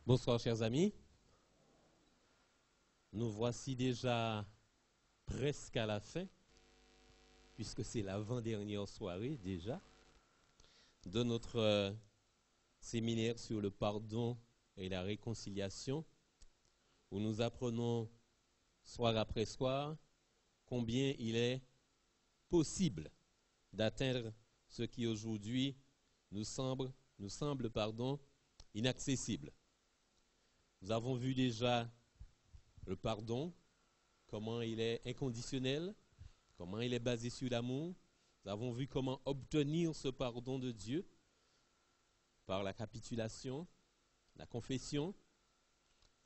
Bonsoir chers amis, nous voici déjà presque à la fin, puisque c'est l'avant-dernière soirée déjà, de notre séminaire sur le pardon et la réconciliation, où nous apprenons soir après soir combien il est possible d'atteindre ce qui aujourd'hui nous semble inaccessible. Nous avons vu déjà le pardon, comment il est inconditionnel, comment il est basé sur l'amour. Nous avons vu comment obtenir ce pardon de Dieu par la capitulation, la confession,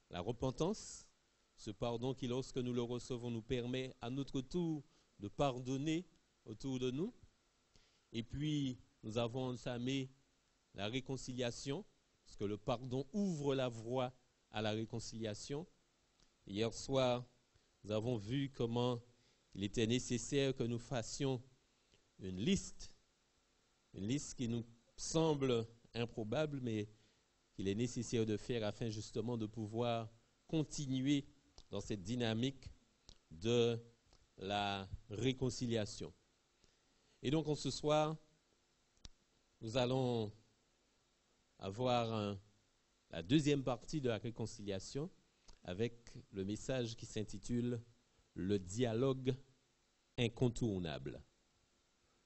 la repentance. Ce pardon qui, lorsque nous le recevons, nous permet à notre tour de pardonner autour de nous. Et puis, nous avons entamé la réconciliation, parce que le pardon ouvre la voie à la réconciliation. Hier soir, nous avons vu comment il était nécessaire que nous fassions une liste qui nous semble improbable, mais qu'il est nécessaire de faire afin justement de pouvoir continuer dans cette dynamique de la réconciliation. Et donc, ce soir, nous allons avoir la deuxième partie de la réconciliation avec le message qui s'intitule « Le dialogue incontournable ».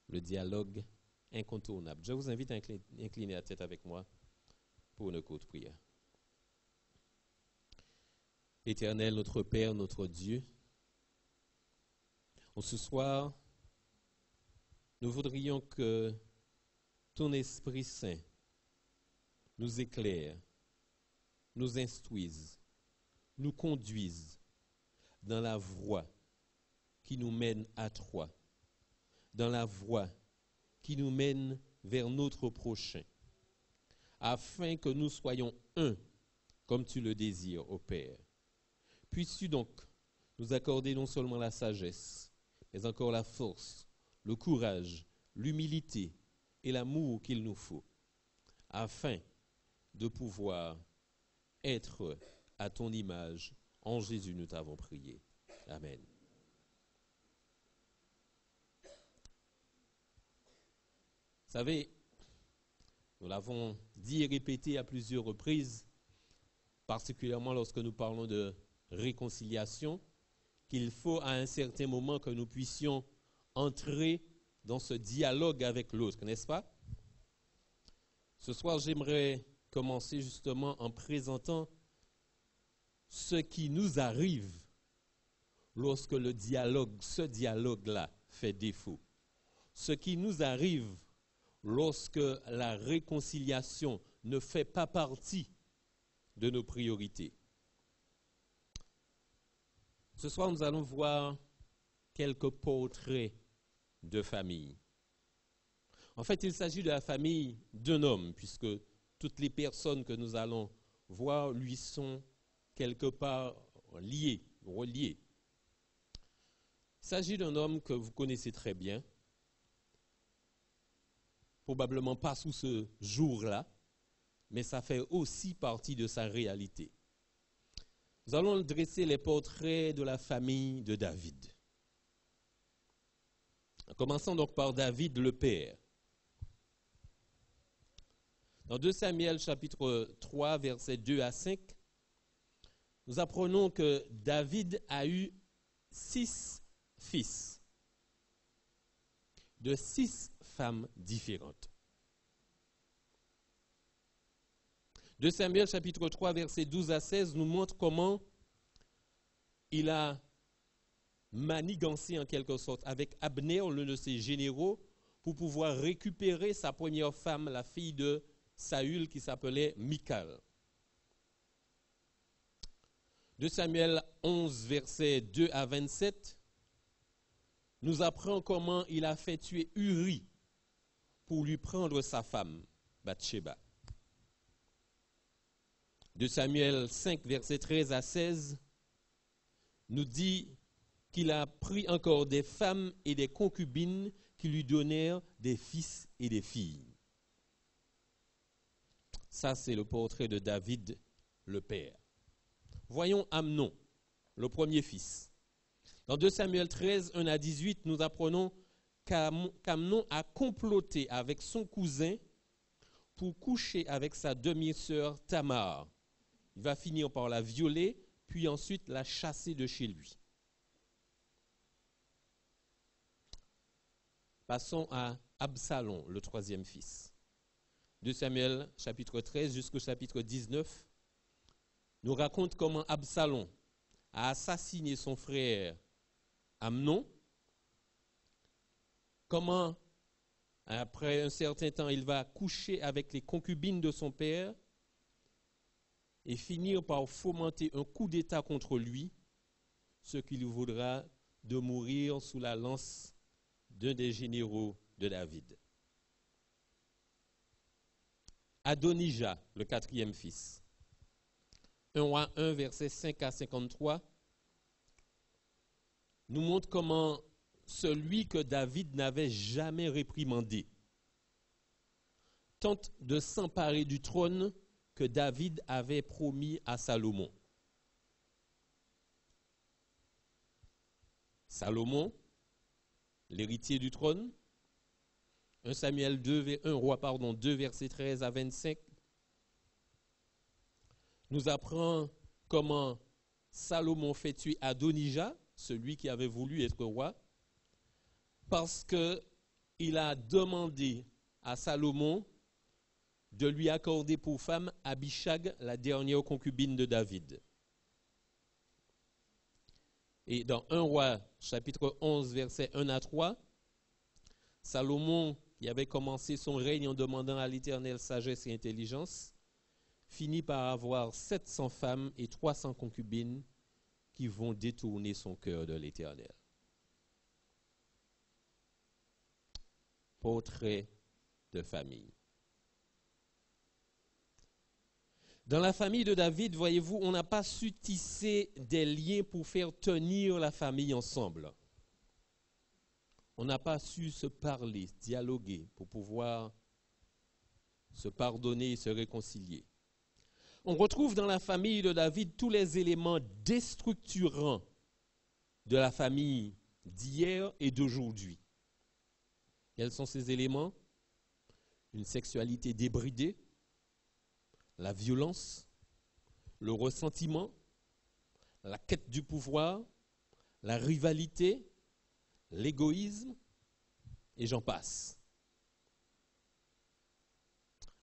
Le dialogue incontournable. Je vous invite à incliner la tête avec moi pour une courte prière. Éternel, notre Père, notre Dieu, en ce soir, nous voudrions que ton Esprit Saint nous éclaire, nous instruise, nous conduise dans la voie qui nous mène à toi, dans la voie qui nous mène vers notre prochain, afin que nous soyons un, comme tu le désires, ô Père. Puisses-tu donc nous accorder non seulement la sagesse, mais encore la force, le courage, l'humilité et l'amour qu'il nous faut, afin de pouvoir être à ton image. En Jésus, nous t'avons prié. Amen. Vous savez, nous l'avons dit et répété à plusieurs reprises, particulièrement lorsque nous parlons de réconciliation, qu'il faut à un certain moment que nous puissions entrer dans ce dialogue avec l'autre, n'est-ce pas? Ce soir, j'aimerais commencer justement en présentant ce qui nous arrive lorsque ce dialogue-là fait défaut. Ce qui nous arrive lorsque la réconciliation ne fait pas partie de nos priorités. Ce soir, nous allons voir quelques portraits de famille. En fait, il s'agit de la famille d'un homme, puisque toutes les personnes que nous allons voir lui sont quelque part liées, reliées. Il s'agit d'un homme que vous connaissez très bien, probablement pas sous ce jour-là, mais ça fait aussi partie de sa réalité. Nous allons dresser les portraits de la famille de David. Commençons donc par David le père. Dans 2 Samuel chapitre 3, versets 2 à 5, nous apprenons que David a eu 6 fils de 6 femmes différentes. 2 Samuel chapitre 3, versets 12 à 16 nous montre comment il a manigancé en quelque sorte avec Abner, l'un de ses généraux, pour pouvoir récupérer sa première femme, la fille de Saül, qui s'appelait Michal. 2 Samuel 11, versets 2 à 27, nous apprend comment il a fait tuer Uri pour lui prendre sa femme, Bathsheba. 2 Samuel 5, versets 13 à 16, nous dit qu'il a pris encore des femmes et des concubines qui lui donnèrent des fils et des filles. Ça, c'est le portrait de David le père. Voyons Amnon, le premier fils. Dans 2 Samuel 13, 1 à 18, nous apprenons qu'Amnon a comploté avec son cousin pour coucher avec sa demi-sœur Tamar. Il va finir par la violer, puis ensuite la chasser de chez lui. Passons à Absalom, le troisième fils. 2 Samuel chapitre 13 jusqu'au chapitre 19 nous raconte comment Absalom a assassiné son frère Amnon, comment après un certain temps il va coucher avec les concubines de son père et finir par fomenter un coup d'État contre lui, ce qui lui vaudra de mourir sous la lance d'un des généraux de David. Adonijah, le quatrième fils. 1 Roi 1, versets 5 à 53, nous montre comment celui que David n'avait jamais réprimandé tente de s'emparer du trône que David avait promis à Salomon. Salomon, l'héritier du trône, 1 Roi 2, versets 13 à 25, nous apprend comment Salomon fait tuer Adonijah, celui qui avait voulu être roi, parce qu'il a demandé à Salomon de lui accorder pour femme Abishag, la dernière concubine de David. Et dans 1 Roi, chapitre 11, versets 1 à 3, Salomon, qui avait commencé son règne en demandant à l'Éternel sagesse et intelligence, finit par avoir 700 femmes et 300 concubines qui vont détourner son cœur de l'Éternel. Portrait de famille. Dans la famille de David, voyez-vous, on n'a pas su tisser des liens pour faire tenir la famille ensemble. On n'a pas su se parler, dialoguer pour pouvoir se pardonner et se réconcilier. On retrouve dans la famille de David tous les éléments déstructurants de la famille d'hier et d'aujourd'hui. Quels sont ces éléments? Une sexualité débridée, la violence, le ressentiment, la quête du pouvoir, la rivalité, l'égoïsme, et j'en passe.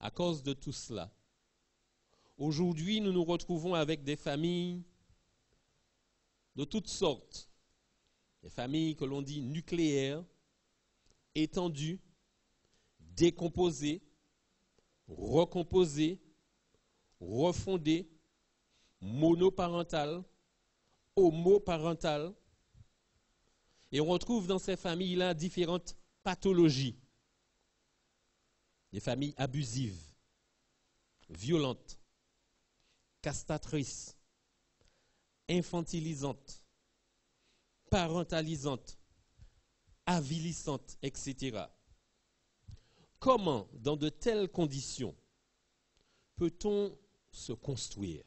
À cause de tout cela, aujourd'hui, nous nous retrouvons avec des familles de toutes sortes, des familles que l'on dit nucléaires, étendues, décomposées, recomposées, refondées, monoparentales, homoparentales. Et on retrouve dans ces familles-là différentes pathologies. Des familles abusives, violentes, castratrices, infantilisantes, parentalisantes, avilissantes, etc. Comment, dans de telles conditions, peut-on se construire,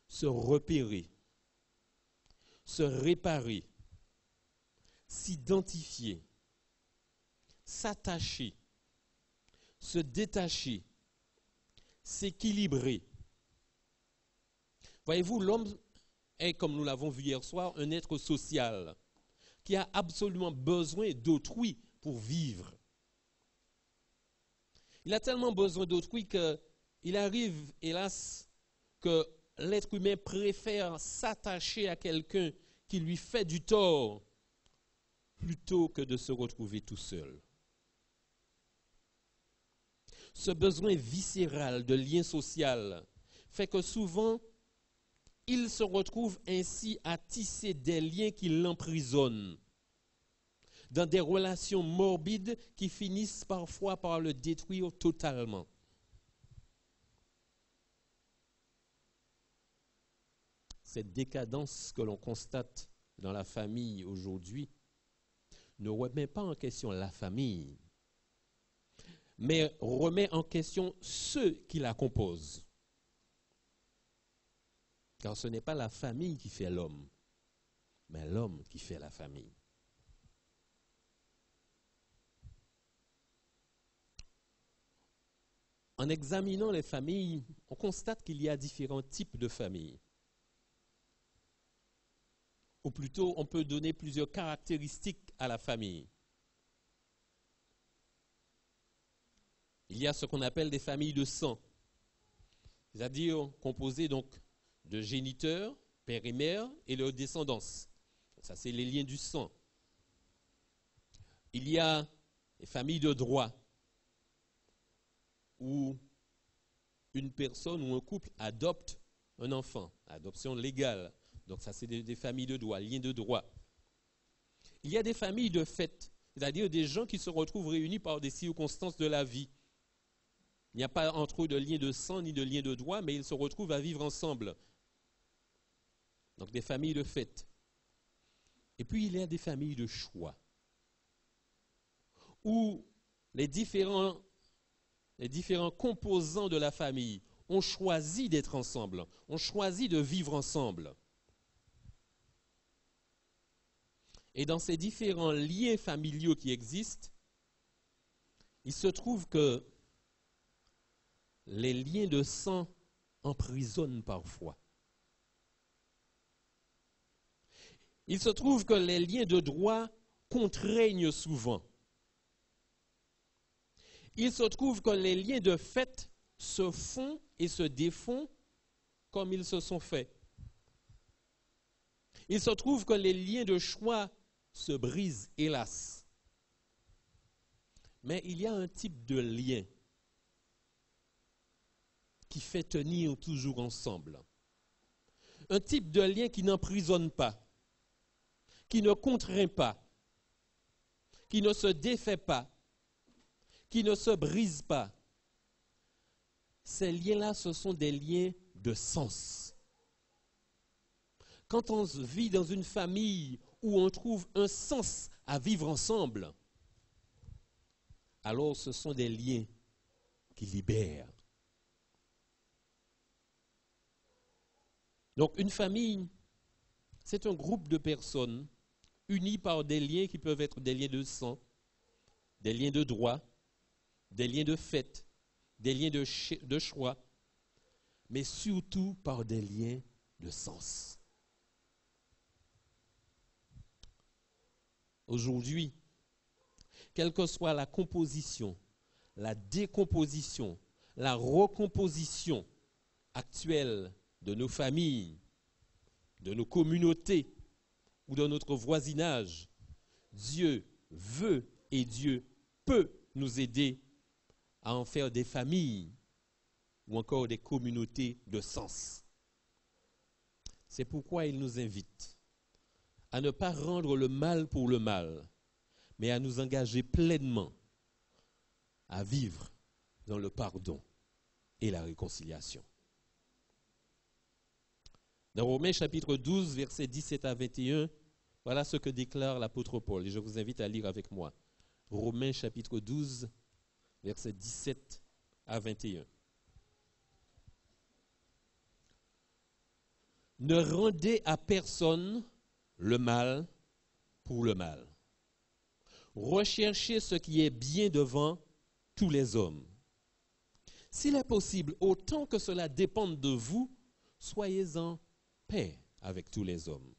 se repérer, se réparer, s'identifier, s'attacher, se détacher, s'équilibrer? Voyez-vous, l'homme est, comme nous l'avons vu hier soir, un être social qui a absolument besoin d'autrui pour vivre. Il a tellement besoin d'autrui qu'il arrive, hélas, que l'être humain préfère s'attacher à quelqu'un qui lui fait du tort plutôt que de se retrouver tout seul. Ce besoin viscéral de lien social fait que souvent, il se retrouve ainsi à tisser des liens qui l'emprisonnent, dans des relations morbides qui finissent parfois par le détruire totalement. Cette décadence que l'on constate dans la famille aujourd'hui ne remet pas en question la famille, mais remet en question ceux qui la composent. Car ce n'est pas la famille qui fait l'homme, mais l'homme qui fait la famille. En examinant les familles, on constate qu'il y a différents types de familles. Ou plutôt, on peut donner plusieurs caractéristiques à la famille. Il y a ce qu'on appelle des familles de sang, c'est-à-dire composées donc de géniteurs, père et mère, et leur descendance. Ça, c'est les liens du sang. Il y a les familles de droit, où une personne ou un couple adopte un enfant, adoption légale. Donc ça, c'est des familles de droit, liens de droit. Il y a des familles de fait, c'est-à-dire des gens qui se retrouvent réunis par des circonstances de la vie. Il n'y a pas entre eux de lien de sang ni de lien de droit, mais ils se retrouvent à vivre ensemble. Donc des familles de fait. Et puis il y a des familles de choix, où les différents composants de la famille ont choisi d'être ensemble, ont choisi de vivre ensemble. Et dans ces différents liens familiaux qui existent, il se trouve que les liens de sang emprisonnent parfois. Il se trouve que les liens de droit contraignent souvent. Il se trouve que les liens de fait se font et se défont comme ils se sont faits. Il se trouve que les liens de choix se brisent, hélas. Mais il y a un type de lien qui fait tenir toujours ensemble. Un type de lien qui n'emprisonne pas, qui ne contraint pas, qui ne se défait pas, qui ne se brise pas. Ces liens-là, ce sont des liens de sens. Quand on vit dans une famille où on trouve un sens à vivre ensemble, alors ce sont des liens qui libèrent. Donc une famille, c'est un groupe de personnes unies par des liens qui peuvent être des liens de sang, des liens de droit, des liens de fait, des liens de choix, mais surtout par des liens de sens. Aujourd'hui, quelle que soit la composition, la décomposition, la recomposition actuelle de nos familles, de nos communautés ou de notre voisinage, Dieu veut et Dieu peut nous aider à en faire des familles ou encore des communautés de sens. C'est pourquoi il nous invite à ne pas rendre le mal pour le mal, mais à nous engager pleinement à vivre dans le pardon et la réconciliation. Dans Romains chapitre 12, versets 17 à 21, voilà ce que déclare l'apôtre Paul. Et je vous invite à lire avec moi. Romains chapitre 12, versets 17 à 21. Ne rendez à personne le mal pour le mal. Recherchez ce qui est bien devant tous les hommes. S'il est possible, autant que cela dépende de vous, soyez en paix avec tous les hommes.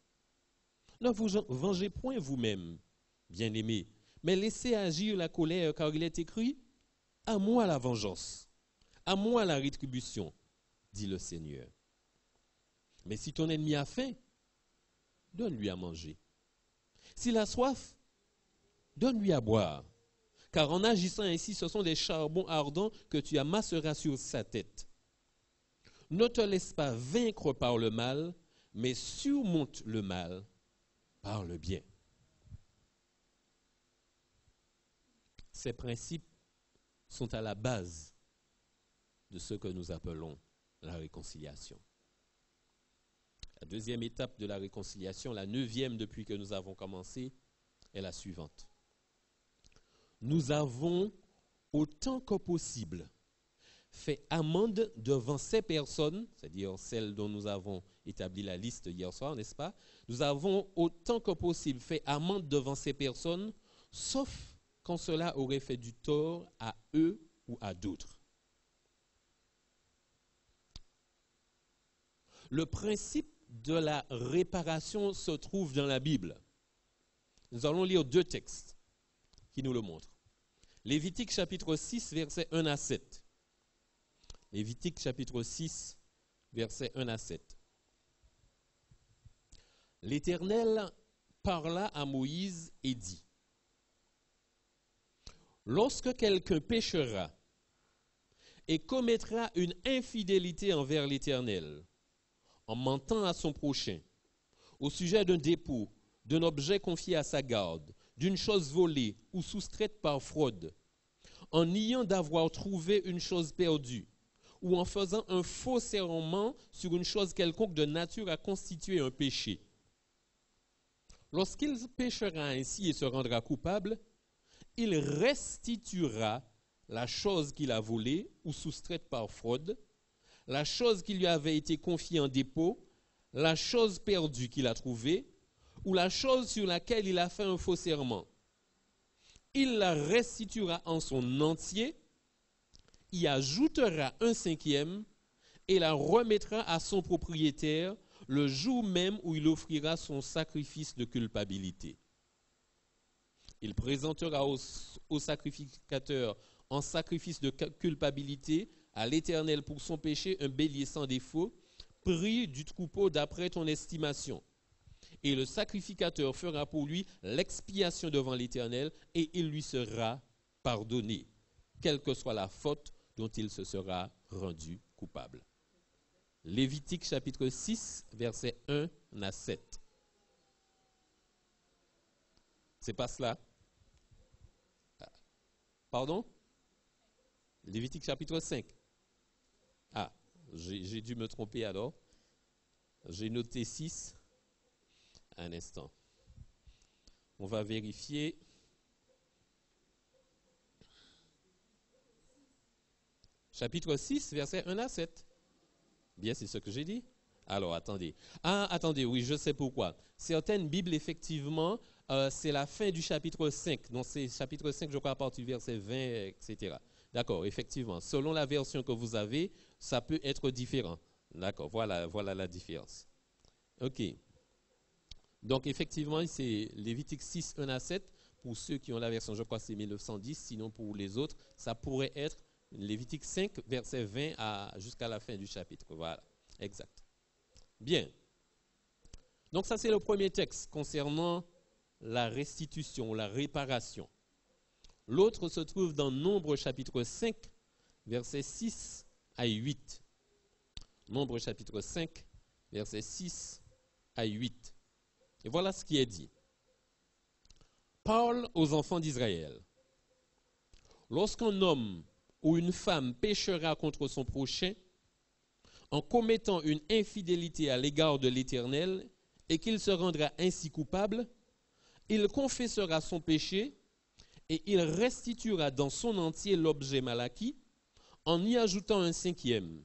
Ne vous vengez point vous-même, bien-aimés, mais laissez agir la colère, car il est écrit « À moi la vengeance, à moi la rétribution, dit le Seigneur. » Mais si ton ennemi a faim, donne-lui à manger. S'il a soif, donne-lui à boire. Car en agissant ainsi, ce sont des charbons ardents que tu amasseras sur sa tête. Ne te laisse pas vaincre par le mal, mais surmonte le mal par le bien. Ces principes sont à la base de ce que nous appelons la réconciliation. La deuxième étape de la réconciliation, la 9e depuis que nous avons commencé, est la suivante. Nous avons, autant que possible, fait amende devant ces personnes, c'est-à-dire celles dont nous avons établi la liste hier soir, n'est-ce pas? Nous avons autant que possible fait amende devant ces personnes, sauf quand cela aurait fait du tort à eux ou à d'autres. Le principe de la réparation se trouve dans la Bible. Nous allons lire 2 textes qui nous le montrent. Lévitique chapitre 6, versets 1 à 7. Lévitique chapitre 6, versets 1 à 7. L'Éternel parla à Moïse et dit: lorsque quelqu'un péchera et commettra une infidélité envers l'Éternel, en mentant à son prochain, au sujet d'un dépôt, d'un objet confié à sa garde, d'une chose volée ou soustraite par fraude, en niant d'avoir trouvé une chose perdue, ou en faisant un faux serment sur une chose quelconque de nature à constituer un péché. Lorsqu'il péchera ainsi et se rendra coupable, il restituera la chose qu'il a volée ou soustraite par fraude, la chose qui lui avait été confiée en dépôt, la chose perdue qu'il a trouvée, ou la chose sur laquelle il a fait un faux serment. Il la restituera en son entier, y ajoutera un 5e et la remettra à son propriétaire le jour même où il offrira son sacrifice de culpabilité. Il présentera au sacrificateur en sacrifice de culpabilité à l'Éternel pour son péché un bélier sans défaut, pris du troupeau d'après ton estimation. Et le sacrificateur fera pour lui l'expiation devant l'Éternel et il lui sera pardonné, quelle que soit la faute dont il se sera rendu coupable. Lévitique chapitre 6, versets 1 à 7. C'est pas cela? Pardon? Lévitique chapitre 5. Ah, j'ai dû me tromper alors. J'ai noté 6. Un instant. On va vérifier. Chapitre 6, versets 1 à 7. Bien, c'est ce que j'ai dit. Alors, attendez. Ah, attendez, oui, je sais pourquoi. Certaines Bibles, effectivement, c'est la fin du chapitre 5. Donc, c'est chapitre 5, je crois, à partir du verset 20, etc. D'accord, effectivement. Selon la version que vous avez, ça peut être différent. D'accord, voilà la différence. OK. Donc, effectivement, c'est Lévitique 6, 1 à 7. Pour ceux qui ont la version, je crois, c'est 1910. Sinon, pour les autres, ça pourrait être Lévitique 5, verset 20 jusqu'à la fin du chapitre. Voilà, exact. Bien. Donc, ça, c'est le premier texte concernant la restitution, la réparation. L'autre se trouve dans Nombre chapitre 5, versets 6 à 8. Nombre chapitre 5, versets 6 à 8. Et voilà ce qui est dit. Parle aux enfants d'Israël. Lorsqu'un homme ou une femme péchera contre son prochain en commettant une infidélité à l'égard de l'Éternel et qu'il se rendra ainsi coupable, il confessera son péché et il restituera dans son entier l'objet mal acquis en y ajoutant un 5e.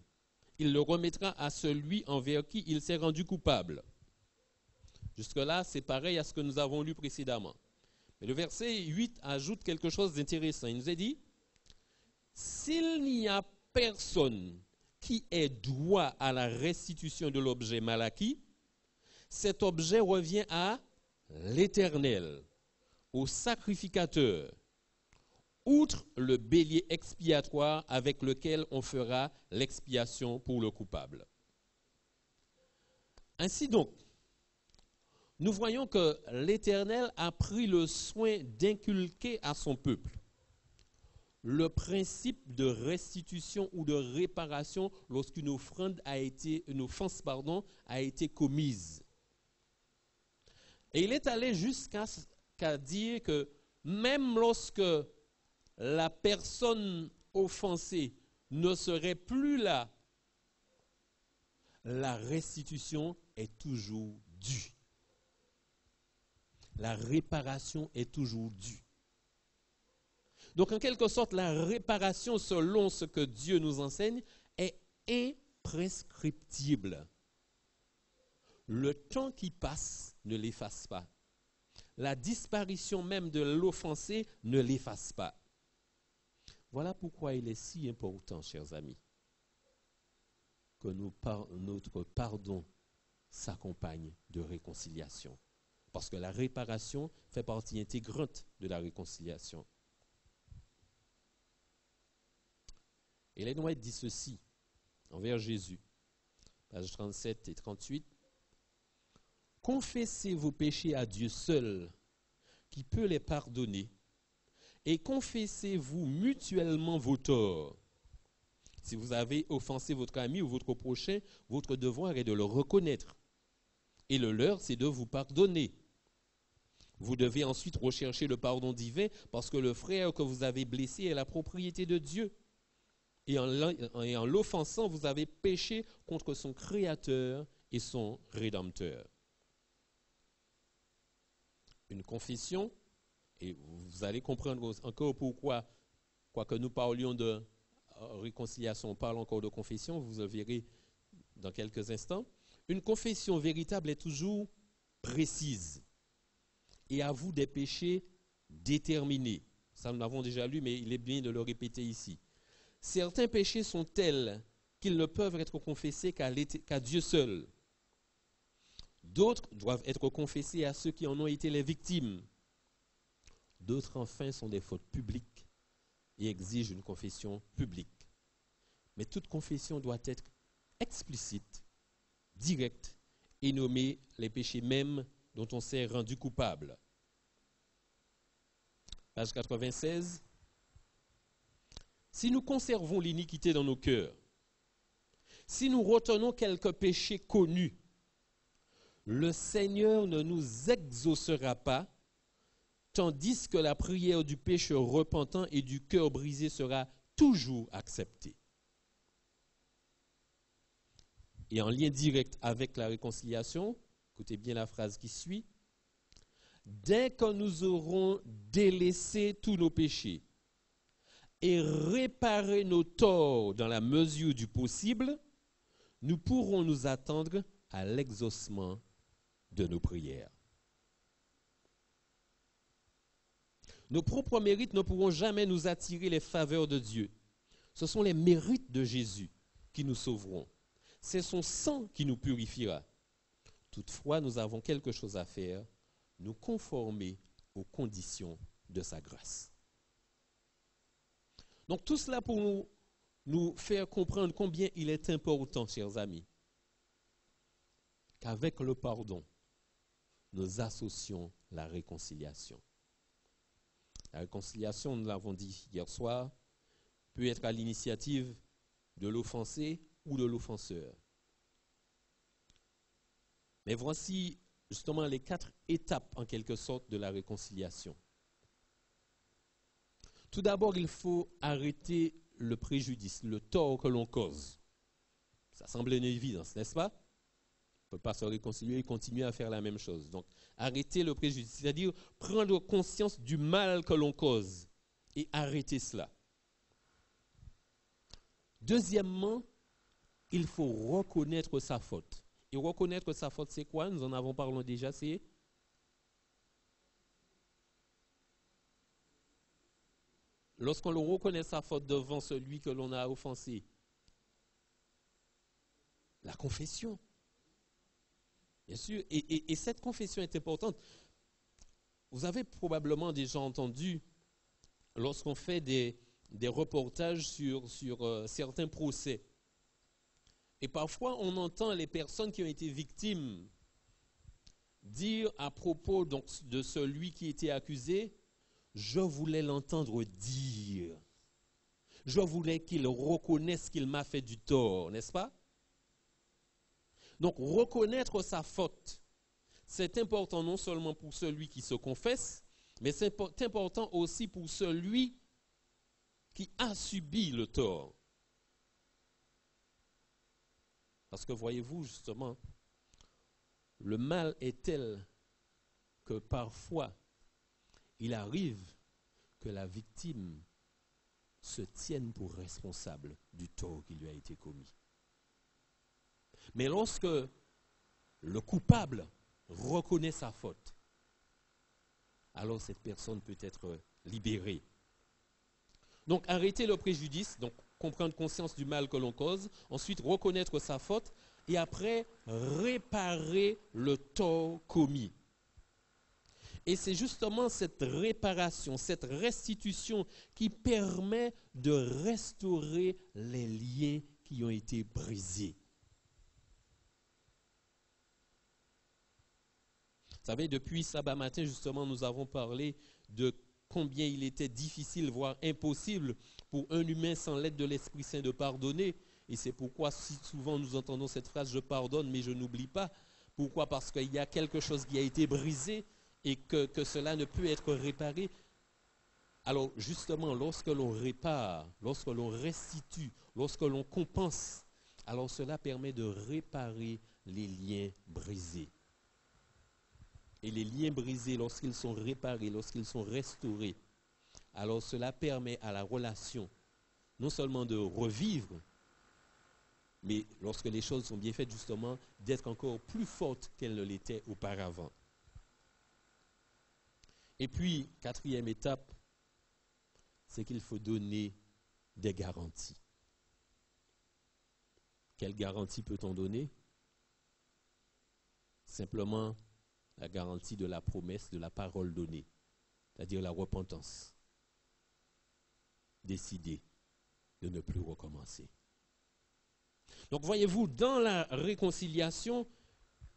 Il le remettra à celui envers qui il s'est rendu coupable. Jusque-là, c'est pareil à ce que nous avons lu précédemment. Mais le verset 8 ajoute quelque chose d'intéressant. Il nous est dit, s'il n'y a personne qui ait droit à la restitution de l'objet mal acquis, cet objet revient à l'Éternel, au sacrificateur, outre le bélier expiatoire avec lequel on fera l'expiation pour le coupable. Ainsi donc, nous voyons que l'Éternel a pris le soin d'inculquer à son peuple le principe de restitution ou de réparation lorsqu'une offense a été commise. Et il est allé jusqu'à dire que même lorsque la personne offensée ne serait plus là, la restitution est toujours due. La réparation est toujours due. Donc, en quelque sorte, la réparation, selon ce que Dieu nous enseigne, est imprescriptible. Le temps qui passe ne l'efface pas. La disparition même de l'offensé ne l'efface pas. Voilà pourquoi il est si important, chers amis, que notre pardon s'accompagne de réconciliation. Parce que la réparation fait partie intégrante de la réconciliation. Ellen White dit ceci envers Jésus, pages 37 et 38. Confessez vos péchés à Dieu seul, qui peut les pardonner, et confessez-vous mutuellement vos torts. Si vous avez offensé votre ami ou votre prochain, votre devoir est de le reconnaître. Et le leur, c'est de vous pardonner. Vous devez ensuite rechercher le pardon divin parce que le frère que vous avez blessé est la propriété de Dieu. Et en l'offensant, vous avez péché contre son Créateur et son Rédempteur. Une confession, et vous allez comprendre encore pourquoi, quoique nous parlions de réconciliation, on parle encore de confession, vous le verrez dans quelques instants. Une confession véritable est toujours précise et avoue des péchés déterminés. Ça, nous l'avons déjà lu, mais il est bien de le répéter ici. Certains péchés sont tels qu'ils ne peuvent être confessés qu'à Dieu seul. D'autres doivent être confessés à ceux qui en ont été les victimes. D'autres, enfin, sont des fautes publiques et exigent une confession publique. Mais toute confession doit être explicite, directe et nommer les péchés mêmes dont on s'est rendu coupable. Page 96. Si nous conservons l'iniquité dans nos cœurs, si nous retenons quelques péchés connus, le Seigneur ne nous exaucera pas, tandis que la prière du pécheur repentant et du cœur brisé sera toujours acceptée. Et en lien direct avec la réconciliation, écoutez bien la phrase qui suit, dès que nous aurons délaissé tous nos péchés et réparé nos torts dans la mesure du possible, nous pourrons nous attendre à l'exaucement de nos prières. Nos propres mérites ne pourront jamais nous attirer les faveurs de Dieu. Ce sont les mérites de Jésus qui nous sauveront. C'est son sang qui nous purifiera. Toutefois, nous avons quelque chose à faire, nous conformer aux conditions de sa grâce. Donc tout cela pour nous faire comprendre combien il est important, chers amis, qu'avec le pardon, nous associons la réconciliation. La réconciliation, nous l'avons dit hier soir, peut être à l'initiative de l'offensé ou de l'offenseur. Mais voici justement les 4 étapes en quelque sorte de la réconciliation. Tout d'abord, il faut arrêter le préjudice, le tort que l'on cause. Ça semble une évidence, n'est-ce pas? On ne peut pas se réconcilier et continuer à faire la même chose. Donc, arrêter le préjudice, c'est-à-dire prendre conscience du mal que l'on cause et arrêter cela. Deuxièmement, il faut reconnaître sa faute. Et reconnaître sa faute, c'est quoi? Nous en avons parlé déjà, c'est lorsqu'on le reconnaît sa faute devant celui que l'on a offensé. La confession. Bien sûr, et cette confession est importante. Vous avez probablement déjà entendu, lorsqu'on fait des reportages sur certains procès, et parfois on entend les personnes qui ont été victimes dire à propos donc, de celui qui était accusé, je voulais l'entendre dire, je voulais qu'il reconnaisse qu'il m'a fait du tort, n'est-ce pas? Donc, reconnaître sa faute, c'est important non seulement pour celui qui se confesse, mais c'est important aussi pour celui qui a subi le tort. Parce que voyez-vous, justement, le mal est tel que parfois, il arrive que la victime se tienne pour responsable du tort qui lui a été commis. Mais lorsque le coupable reconnaît sa faute, alors cette personne peut être libérée. Donc arrêter le préjudice, donc comprendre conscience du mal que l'on cause, ensuite reconnaître sa faute et après réparer le tort commis. Et c'est justement cette réparation, cette restitution qui permet de restaurer les liens qui ont été brisés. Vous savez, depuis Sabbat matin, justement, nous avons parlé de combien il était difficile, voire impossible, pour un humain sans l'aide de l'Esprit Saint de pardonner. Et c'est pourquoi si souvent nous entendons cette phrase « je pardonne, mais je n'oublie pas ». Pourquoi? Parce qu'il y a quelque chose qui a été brisé et que cela ne peut être réparé. Alors justement, lorsque l'on répare, lorsque l'on restitue, lorsque l'on compense, alors cela permet de réparer les liens brisés. Et les liens brisés, lorsqu'ils sont réparés, lorsqu'ils sont restaurés, alors cela permet à la relation non seulement de revivre, mais lorsque les choses sont bien faites, justement, d'être encore plus fortes qu'elles ne l'étaient auparavant. Et puis, quatrième étape, c'est qu'il faut donner des garanties. Quelle garantie peut-on donner? Simplement la garantie de la promesse, de la parole donnée, c'est-à-dire la repentance. Décider de ne plus recommencer. Donc voyez-vous, dans la réconciliation,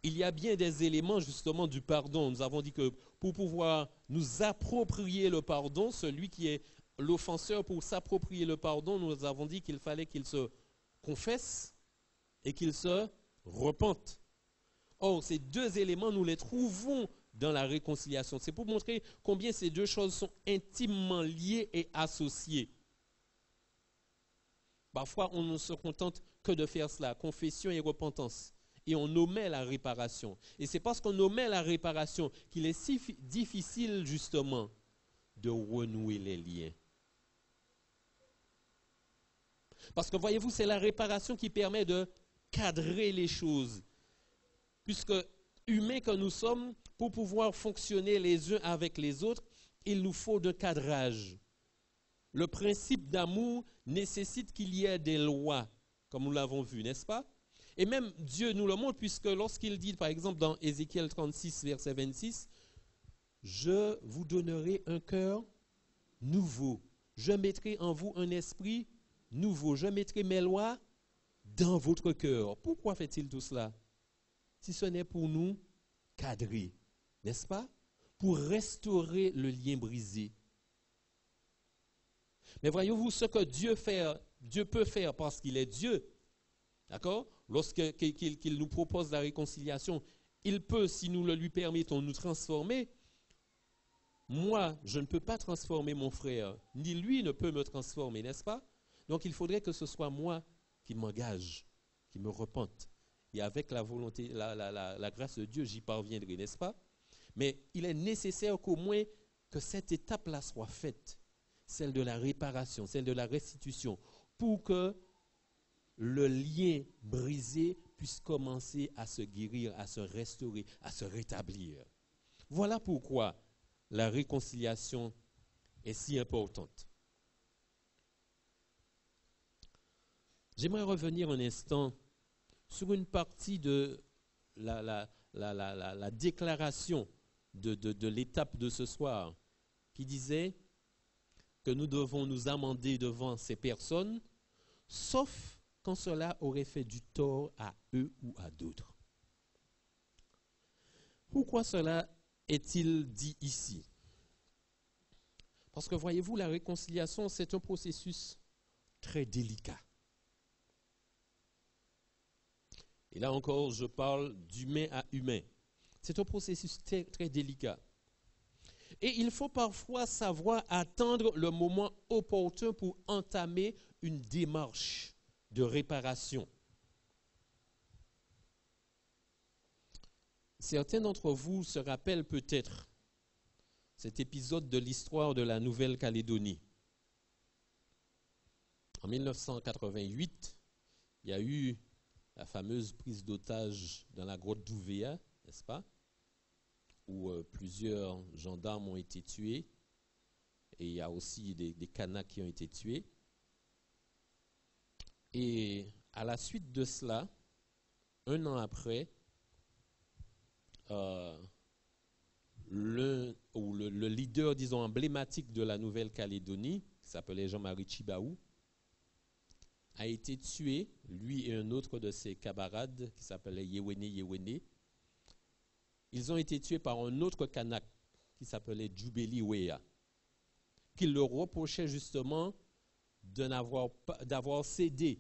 il y a bien des éléments justement du pardon. Nous avons dit que pour pouvoir nous approprier le pardon, celui qui est l'offenseur, pour s'approprier le pardon, nous avons dit qu'il fallait qu'il se confesse et qu'il se repente. Or, ces deux éléments, nous les trouvons dans la réconciliation. C'est pour montrer combien ces deux choses sont intimement liées et associées. Parfois, on ne se contente que de faire cela, confession et repentance. Et on omet la réparation. Et c'est parce qu'on omet la réparation qu'il est si difficile, justement, de renouer les liens. Parce que, voyez-vous, c'est la réparation qui permet de cadrer les choses. Puisque, humains que nous sommes, pour pouvoir fonctionner les uns avec les autres, il nous faut de cadrage. Le principe d'amour nécessite qu'il y ait des lois, comme nous l'avons vu, n'est-ce pas? Et même Dieu nous le montre, puisque lorsqu'il dit, par exemple, dans Ézéchiel 36, verset 26, « Je vous donnerai un cœur nouveau. Je mettrai en vous un esprit nouveau. Je mettrai mes lois dans votre cœur. » Pourquoi fait-il tout cela? Si ce n'est pour nous cadrer, n'est-ce pas? Pour restaurer le lien brisé. Mais voyez-vous, ce que Dieu peut faire parce qu'il est Dieu, d'accord? Lorsqu'il nous propose la réconciliation, il peut, si nous le lui permettons, nous transformer. Moi, je ne peux pas transformer mon frère, ni lui ne peut me transformer, n'est-ce pas? Donc il faudrait que ce soit moi qui m'engage, qui me repente. Et avec la volonté, la grâce de Dieu, j'y parviendrai, n'est-ce pas? Mais il est nécessaire qu'au moins que cette étape-là soit faite, celle de la réparation, celle de la restitution, pour que le lien brisé puisse commencer à se guérir, à se restaurer, à se rétablir. Voilà pourquoi la réconciliation est si importante. J'aimerais revenir un instant sur une partie de la déclaration de l'étape de ce soir qui disait que nous devons nous amender devant ces personnes, sauf quand cela aurait fait du tort à eux ou à d'autres. Pourquoi cela est-il dit ici? Parce que voyez-vous, la réconciliation, c'est un processus très délicat. Et là encore, je parle d'humain à humain. C'est un processus très, très délicat. Et il faut parfois savoir attendre le moment opportun pour entamer une démarche de réparation. Certains d'entre vous se rappellent peut-être cet épisode de l'histoire de la Nouvelle-Calédonie. En 1988, il y a eu la fameuse prise d'otage dans la grotte d'Ouvéa, n'est-ce pas, où plusieurs gendarmes ont été tués, et il y a aussi des Kanaks qui ont été tués. Et à la suite de cela, un an après, le leader, disons, emblématique de la Nouvelle-Calédonie, qui s'appelait Jean-Marie Tjibaou, a été tué, lui et un autre de ses camarades, qui s'appelait Yewene. Ils ont été tués par un autre Kanak, qui s'appelait Djoubeli Weah, qui leur reprochait justement d'avoir cédé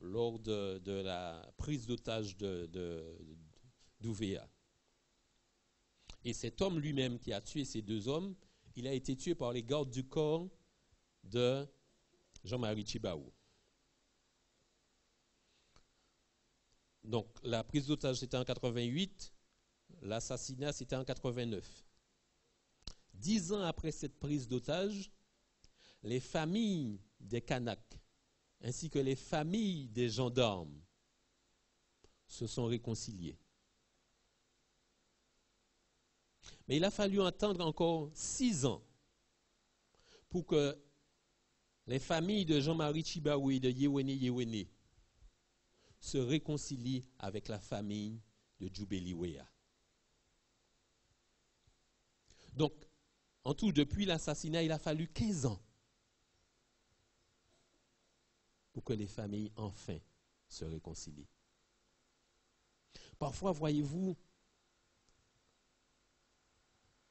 lors de la prise d'otage d'Ouvéa. Et cet homme lui-même qui a tué ces deux hommes, il a été tué par les gardes du corps de Jean-Marie Tjibaou. Donc la prise d'otage c'était en 88, l'assassinat c'était en 89. 10 ans après cette prise d'otage, les familles des Kanaks ainsi que les familles des gendarmes se sont réconciliées. Mais il a fallu attendre encore 6 ans pour que les familles de Jean-Marie Tjibaou et de Yewene se réconcilient avec la famille de Djoubeli Weah. Donc, en tout, depuis l'assassinat, il a fallu 15 ans pour que les familles, enfin, se réconcilient. Parfois, voyez-vous,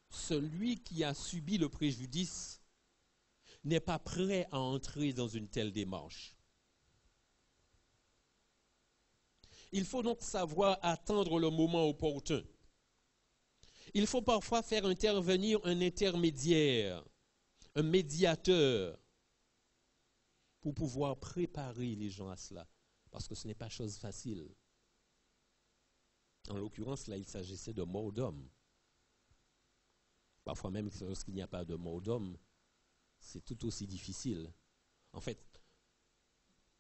celui qui a subi le préjudice n'est pas prêt à entrer dans une telle démarche. Il faut donc savoir attendre le moment opportun. Il faut parfois faire intervenir un intermédiaire, un médiateur, pour pouvoir préparer les gens à cela. Parce que ce n'est pas chose facile. En l'occurrence, là, il s'agissait de mort d'homme. Parfois même, lorsqu'il n'y a pas de mort d'homme, c'est tout aussi difficile. En fait,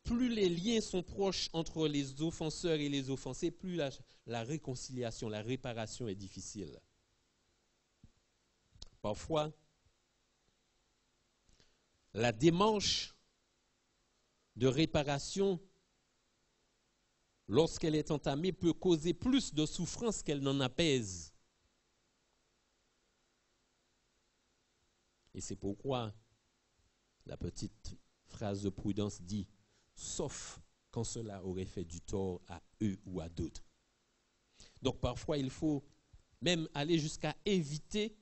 plus les liens sont proches entre les offenseurs et les offensés, plus la réconciliation, la réparation est difficile. Parfois, la démarche de réparation, lorsqu'elle est entamée, peut causer plus de souffrance qu'elle n'en apaise. Et c'est pourquoi la petite phrase de prudence dit « sauf quand cela aurait fait du tort à eux ou à d'autres ». Donc parfois, il faut même aller jusqu'à éviter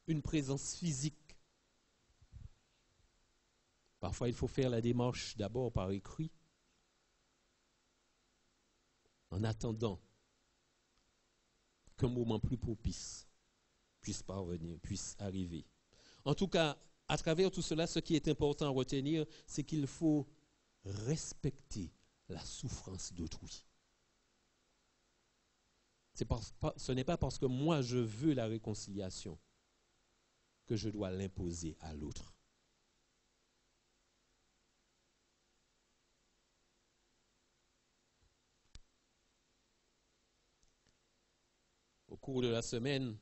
une présence physique. Parfois, il faut faire la démarche d'abord par écrit, en attendant qu'un moment plus propice puisse parvenir, puisse arriver. En tout cas, à travers tout cela, ce qui est important à retenir, c'est qu'il faut respecter la souffrance d'autrui. Ce n'est pas parce que moi je veux la réconciliation que je dois l'imposer à l'autre. Au cours de la semaine,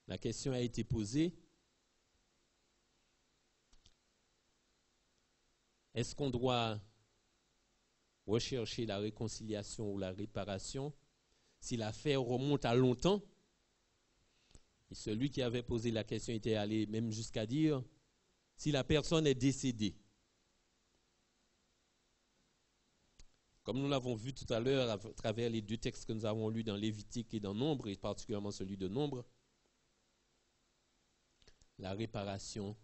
la question a été posée: est-ce qu'on doit rechercher la réconciliation ou la réparation si l'affaire remonte à longtemps? Et celui qui avait posé la question était allé même jusqu'à dire si la personne est décédée. Comme nous l'avons vu tout à l'heure à travers les deux textes que nous avons lus dans Lévitique et dans Nombre, et particulièrement celui de Nombre, la réparation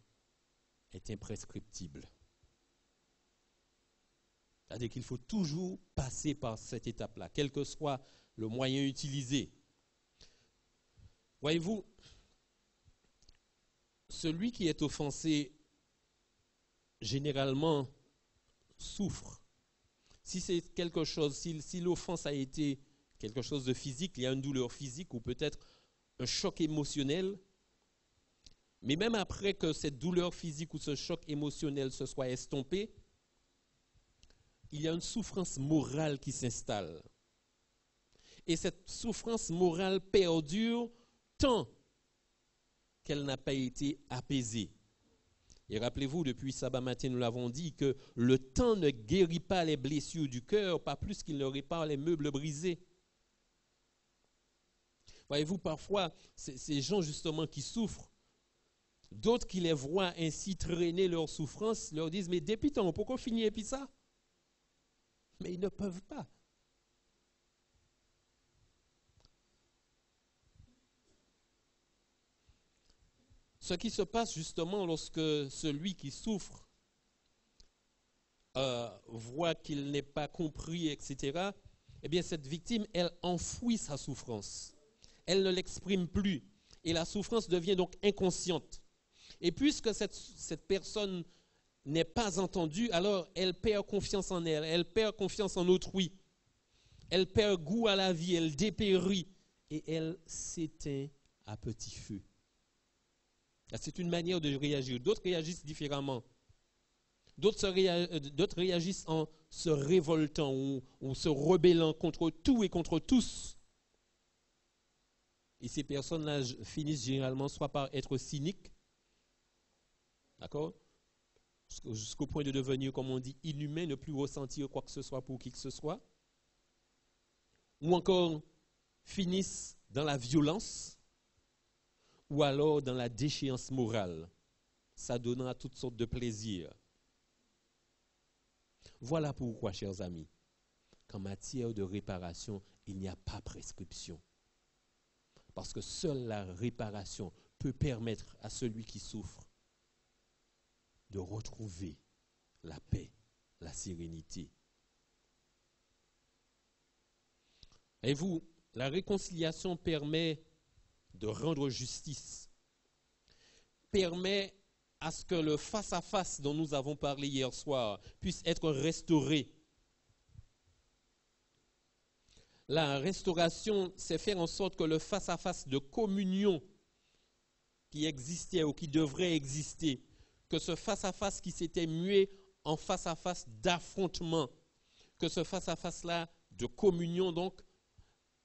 est imprescriptible. C'est-à-dire qu'il faut toujours passer par cette étape-là, quel que soit le moyen utilisé. Voyez-vous, celui qui est offensé, généralement, souffre. Si c'est quelque chose, si l'offense a été quelque chose de physique, il y a une douleur physique ou peut-être un choc émotionnel, mais même après que cette douleur physique ou ce choc émotionnel se soit estompé, il y a une souffrance morale qui s'installe. Et cette souffrance morale perdure tant qu'elle n'a pas été apaisée. Et rappelez-vous, depuis sabbat matin, nous l'avons dit, que le temps ne guérit pas les blessures du cœur, pas plus qu'il ne répare les meubles brisés. Voyez-vous, parfois, ces gens justement qui souffrent, d'autres qui les voient ainsi traîner leur souffrance, leur disent, mais depuis tant, pourquoi finir et puis ça? Mais ils ne peuvent pas. Ce qui se passe justement lorsque celui qui souffre voit qu'il n'est pas compris, etc., eh bien cette victime, elle enfouit sa souffrance. Elle ne l'exprime plus. Et la souffrance devient donc inconsciente. Et puisque cette personne n'est pas entendue, alors elle perd confiance en elle, elle perd confiance en autrui, elle perd goût à la vie, elle dépérit et elle s'éteint à petit feu. C'est une manière de réagir. D'autres réagissent différemment. D'autres réagissent en se révoltant ou se rebellant contre tout et contre tous. Et ces personnes-là finissent généralement soit par être cyniques, d'accord, jusqu'au point de devenir, comme on dit, inhumain, ne plus ressentir quoi que ce soit pour qui que ce soit, ou encore finissent dans la violence, ou alors dans la déchéance morale, s'adonnant à toutes sortes de plaisirs. Voilà pourquoi, chers amis, qu'en matière de réparation, il n'y a pas prescription. Parce que seule la réparation peut permettre à celui qui souffre de retrouver la paix, la sérénité. Et vous, la réconciliation permet de rendre justice, permet à ce que le face-à-face dont nous avons parlé hier soir puisse être restauré. La restauration, c'est faire en sorte que le face-à-face de communion qui existait ou qui devrait exister, que ce face-à-face qui s'était mué en face-à-face d'affrontement, que ce face-à-face-là de communion donc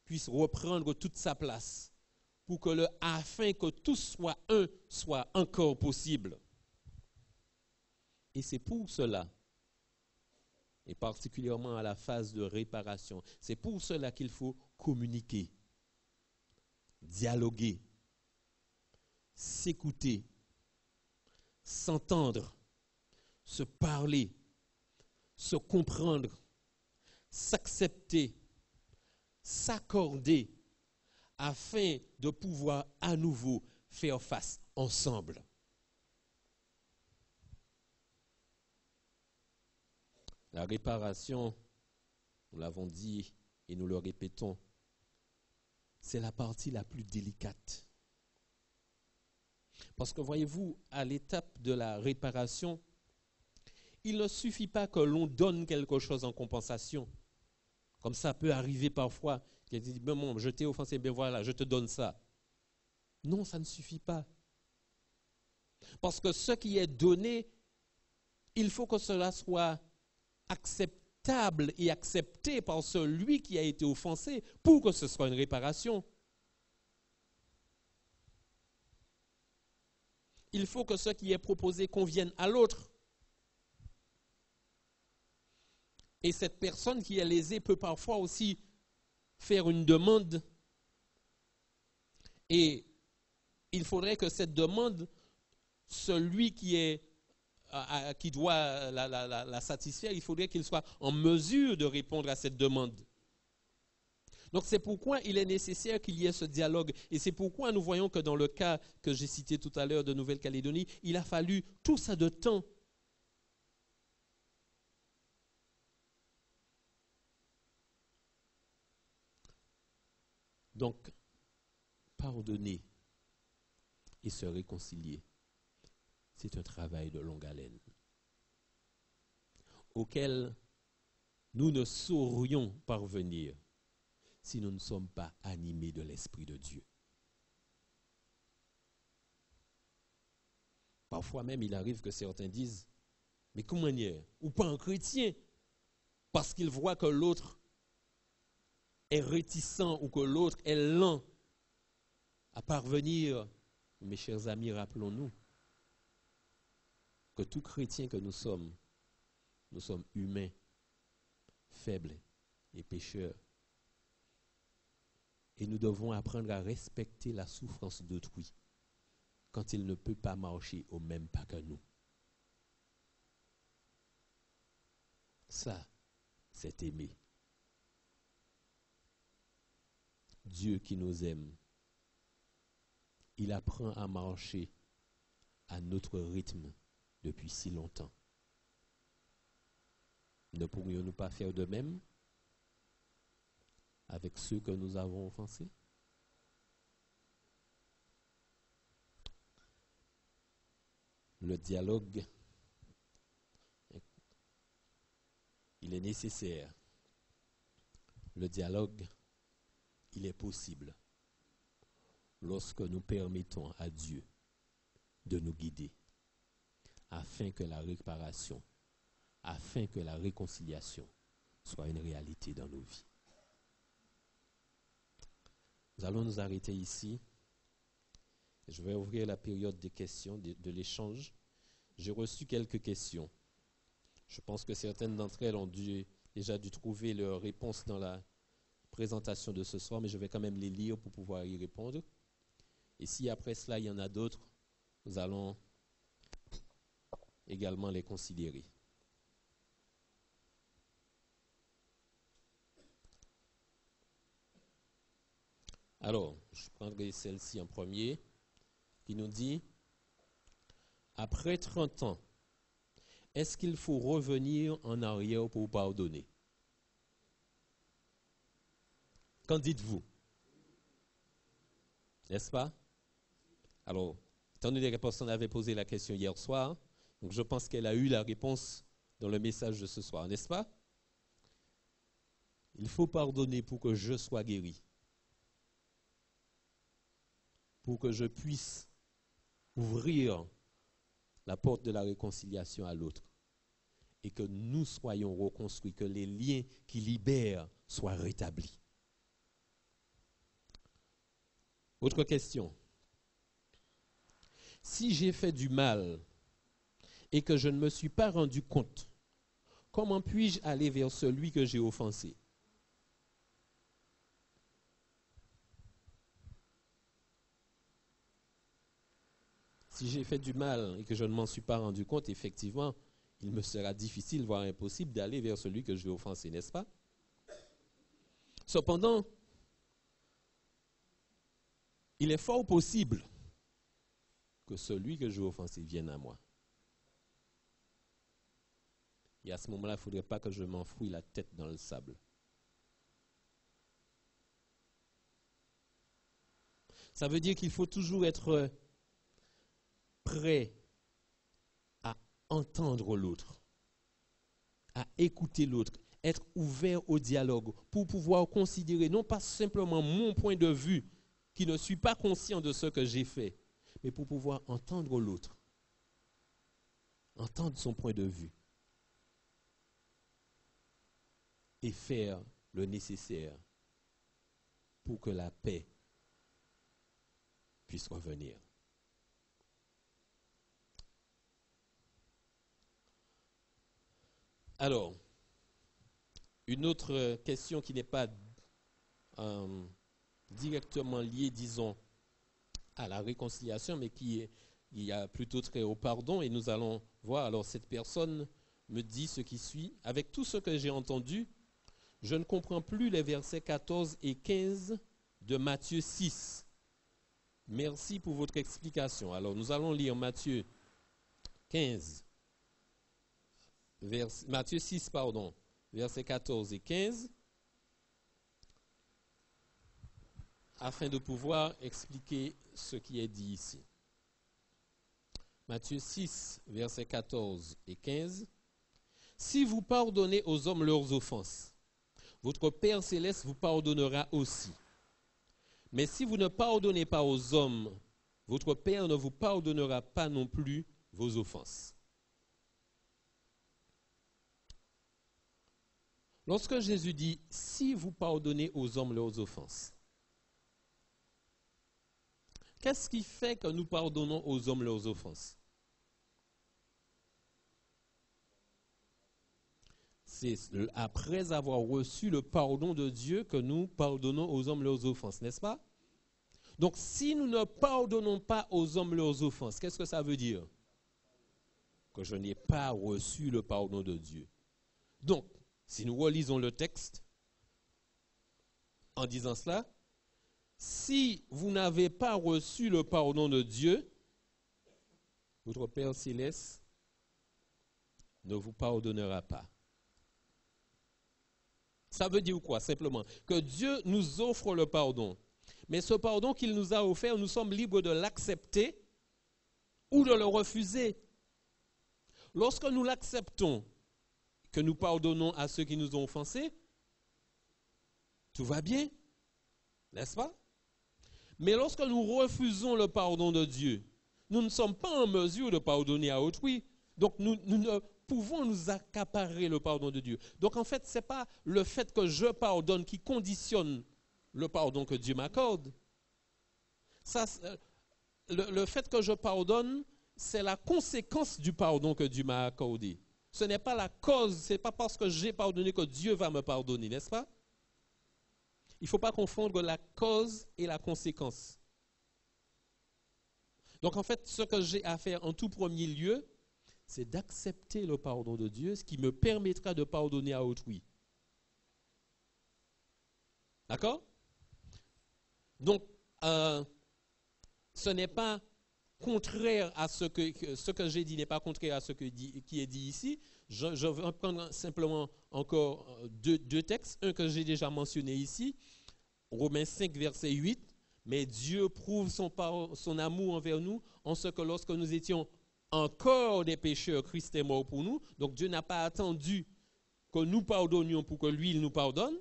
puisse reprendre toute sa place, pour que afin que tous soient un, soit encore possible. Et c'est pour cela, et particulièrement à la phase de réparation, c'est pour cela qu'il faut communiquer, dialoguer, s'écouter, s'entendre, se parler, se comprendre, s'accepter, s'accorder, afin de pouvoir à nouveau faire face ensemble. La réparation, nous l'avons dit et nous le répétons, c'est la partie la plus délicate. Parce que voyez-vous, à l'étape de la réparation, il ne suffit pas que l'on donne quelque chose en compensation. Comme ça peut arriver parfois, qui dit, bon, je t'ai offensé, ben voilà, je te donne ça. Non, ça ne suffit pas. Parce que ce qui est donné, il faut que cela soit acceptable et accepté par celui qui a été offensé pour que ce soit une réparation. Il faut que ce qui est proposé convienne à l'autre. Et cette personne qui est lésée peut parfois aussi faire une demande. Et il faudrait que cette demande, celui qui doit la satisfaire, il faudrait qu'il soit en mesure de répondre à cette demande. Donc c'est pourquoi il est nécessaire qu'il y ait ce dialogue. Et c'est pourquoi nous voyons que dans le cas que j'ai cité tout à l'heure de Nouvelle-Calédonie, il a fallu tout ça de temps. Donc, pardonner et se réconcilier, c'est un travail de longue haleine auquel nous ne saurions parvenir si nous ne sommes pas animés de l'Esprit de Dieu. Parfois même, il arrive que certains disent, mais comment dire, ou pas un chrétien, parce qu'il voit que l'autre est réticent ou que l'autre est lent à parvenir. Mes chers amis, rappelons-nous que tout chrétien que nous sommes humains, faibles et pécheurs. Et nous devons apprendre à respecter la souffrance d'autrui quand il ne peut pas marcher au même pas que nous. Ça, c'est aimer. Dieu qui nous aime, il apprend à marcher à notre rythme depuis si longtemps. Ne pourrions-nous pas faire de même avec ceux que nous avons offensés? Le dialogue, il est nécessaire. Le dialogue, il est possible lorsque nous permettons à Dieu de nous guider afin que la réparation, afin que la réconciliation soit une réalité dans nos vies. Nous allons nous arrêter ici. Je vais ouvrir la période des questions, de l'échange. J'ai reçu quelques questions. Je pense que certaines d'entre elles ont déjà dû trouver leur réponse dans la présentation de ce soir, mais je vais quand même les lire pour pouvoir y répondre. Et si après cela, il y en a d'autres, nous allons également les considérer. Alors, je prendrai celle-ci en premier, qui nous dit, après 30 ans, est-ce qu'il faut revenir en arrière pour pardonner? Qu'en dites-vous? N'est-ce pas? Alors, étant donné que la personne avait posé la question hier soir, donc je pense qu'elle a eu la réponse dans le message de ce soir, n'est-ce pas? Il faut pardonner pour que je sois guéri, pour que je puisse ouvrir la porte de la réconciliation à l'autre et que nous soyons reconstruits, que les liens qui libèrent soient rétablis. Autre question. Si j'ai fait du mal et que je ne me suis pas rendu compte, comment puis-je aller vers celui que j'ai offensé? Si j'ai fait du mal et que je ne m'en suis pas rendu compte, effectivement, il me sera difficile, voire impossible, d'aller vers celui que je vais offenser, n'est-ce pas? Cependant, il est fort possible que celui que je vais offenser vienne à moi. Et à ce moment-là, il ne faudrait pas que je m'enfouille la tête dans le sable. Ça veut dire qu'il faut toujours être prêt à entendre l'autre, à écouter l'autre, être ouvert au dialogue pour pouvoir considérer non pas simplement mon point de vue qui ne suis pas conscient de ce que j'ai fait, mais pour pouvoir entendre l'autre, entendre son point de vue et faire le nécessaire pour que la paix puisse revenir. Alors, une autre question qui n'est pas directement liée, disons, à la réconciliation, mais qui y a plutôt trait au pardon, et nous allons voir. Alors, cette personne me dit ce qui suit. Avec tout ce que j'ai entendu, je ne comprends plus les versets 14 et 15 de Matthieu 6. Merci pour votre explication. Alors, nous allons lire Matthieu 6, versets 14 et 15, afin de pouvoir expliquer ce qui est dit ici. Matthieu 6, versets 14 et 15. Si vous pardonnez aux hommes leurs offenses, votre Père céleste vous pardonnera aussi. Mais si vous ne pardonnez pas aux hommes, votre Père ne vous pardonnera pas non plus vos offenses. Lorsque Jésus dit « si vous pardonnez aux hommes leurs offenses », qu'est-ce qui fait que nous pardonnons aux hommes leurs offenses? C'est après avoir reçu le pardon de Dieu que nous pardonnons aux hommes leurs offenses, n'est-ce pas? Donc, si nous ne pardonnons pas aux hommes leurs offenses, qu'est-ce que ça veut dire? Que je n'ai pas reçu le pardon de Dieu. Donc, si nous relisons le texte en disant cela, si vous n'avez pas reçu le pardon de Dieu, votre Père céleste ne vous pardonnera pas. Ça veut dire quoi? Simplement que Dieu nous offre le pardon. Mais ce pardon qu'il nous a offert, nous sommes libres de l'accepter ou de le refuser. Lorsque nous l'acceptons, que nous pardonnons à ceux qui nous ont offensés, tout va bien, n'est-ce pas? Mais lorsque nous refusons le pardon de Dieu, nous ne sommes pas en mesure de pardonner à autrui. Donc nous ne pouvons nous accaparer le pardon de Dieu. Donc en fait, ce n'est pas le fait que je pardonne qui conditionne le pardon que Dieu m'accorde. Le fait que je pardonne, c'est la conséquence du pardon que Dieu m'a accordé. Ce n'est pas la cause, ce n'est pas parce que j'ai pardonné que Dieu va me pardonner, n'est-ce pas? Il ne faut pas confondre la cause et la conséquence. Donc en fait, ce que j'ai à faire en tout premier lieu, c'est d'accepter le pardon de Dieu, ce qui me permettra de pardonner à autrui. D'accord? Donc, ce n'est pas contraire à ce que j'ai dit, n'est pas contraire à ce qui est dit ici. Je vais prendre simplement encore deux textes. Un que j'ai déjà mentionné ici, Romains 5, verset 8. Mais Dieu prouve son amour envers nous en ce que lorsque nous étions encore des pécheurs, Christ est mort pour nous. Donc Dieu n'a pas attendu que nous pardonnions pour que lui, il nous pardonne.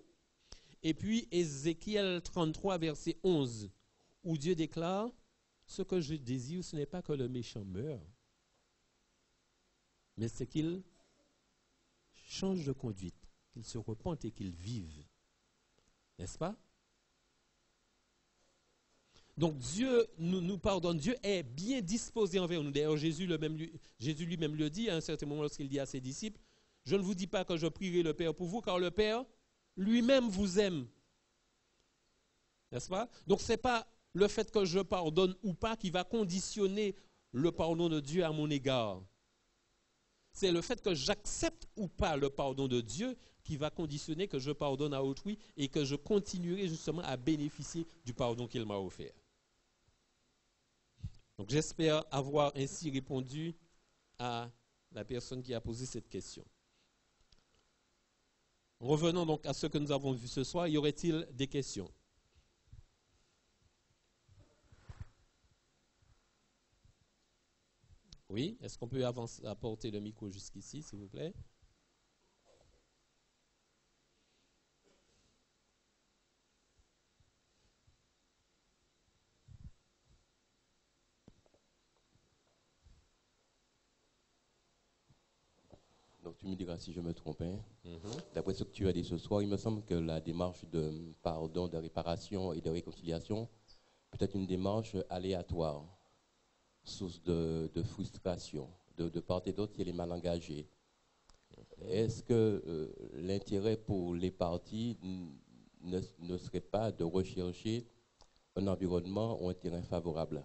Et puis Ézéchiel 33, verset 11, où Dieu déclare, ce que je désire, ce n'est pas que le méchant meure, mais c'est qu'il change de conduite, qu'il se repente et qu'il vive. N'est-ce pas? Donc Dieu nous pardonne. Dieu est bien disposé envers nous. D'ailleurs, Jésus lui-même le dit à un certain moment lorsqu'il dit à ses disciples, je ne vous dis pas que je prierai le Père pour vous, car le Père lui-même vous aime. N'est-ce pas? Donc ce n'est pas le fait que je pardonne ou pas qui va conditionner le pardon de Dieu à mon égard. C'est le fait que j'accepte ou pas le pardon de Dieu qui va conditionner que je pardonne à autrui et que je continuerai justement à bénéficier du pardon qu'il m'a offert. Donc j'espère avoir ainsi répondu à la personne qui a posé cette question. Revenons donc à ce que nous avons vu ce soir. Y aurait-il des questions? Oui, est-ce qu'on peut apporter le micro jusqu'ici, s'il vous plaît? Donc tu me diras si je me trompe. D'après ce que tu as dit ce soir, il me semble que la démarche de pardon, de réparation et de réconciliation peut être une démarche aléatoire, source de frustration, de part et d'autre si elle est mal engagée. Est-ce que l'intérêt pour les parties ne serait pas de rechercher un environnement ou un terrain favorable,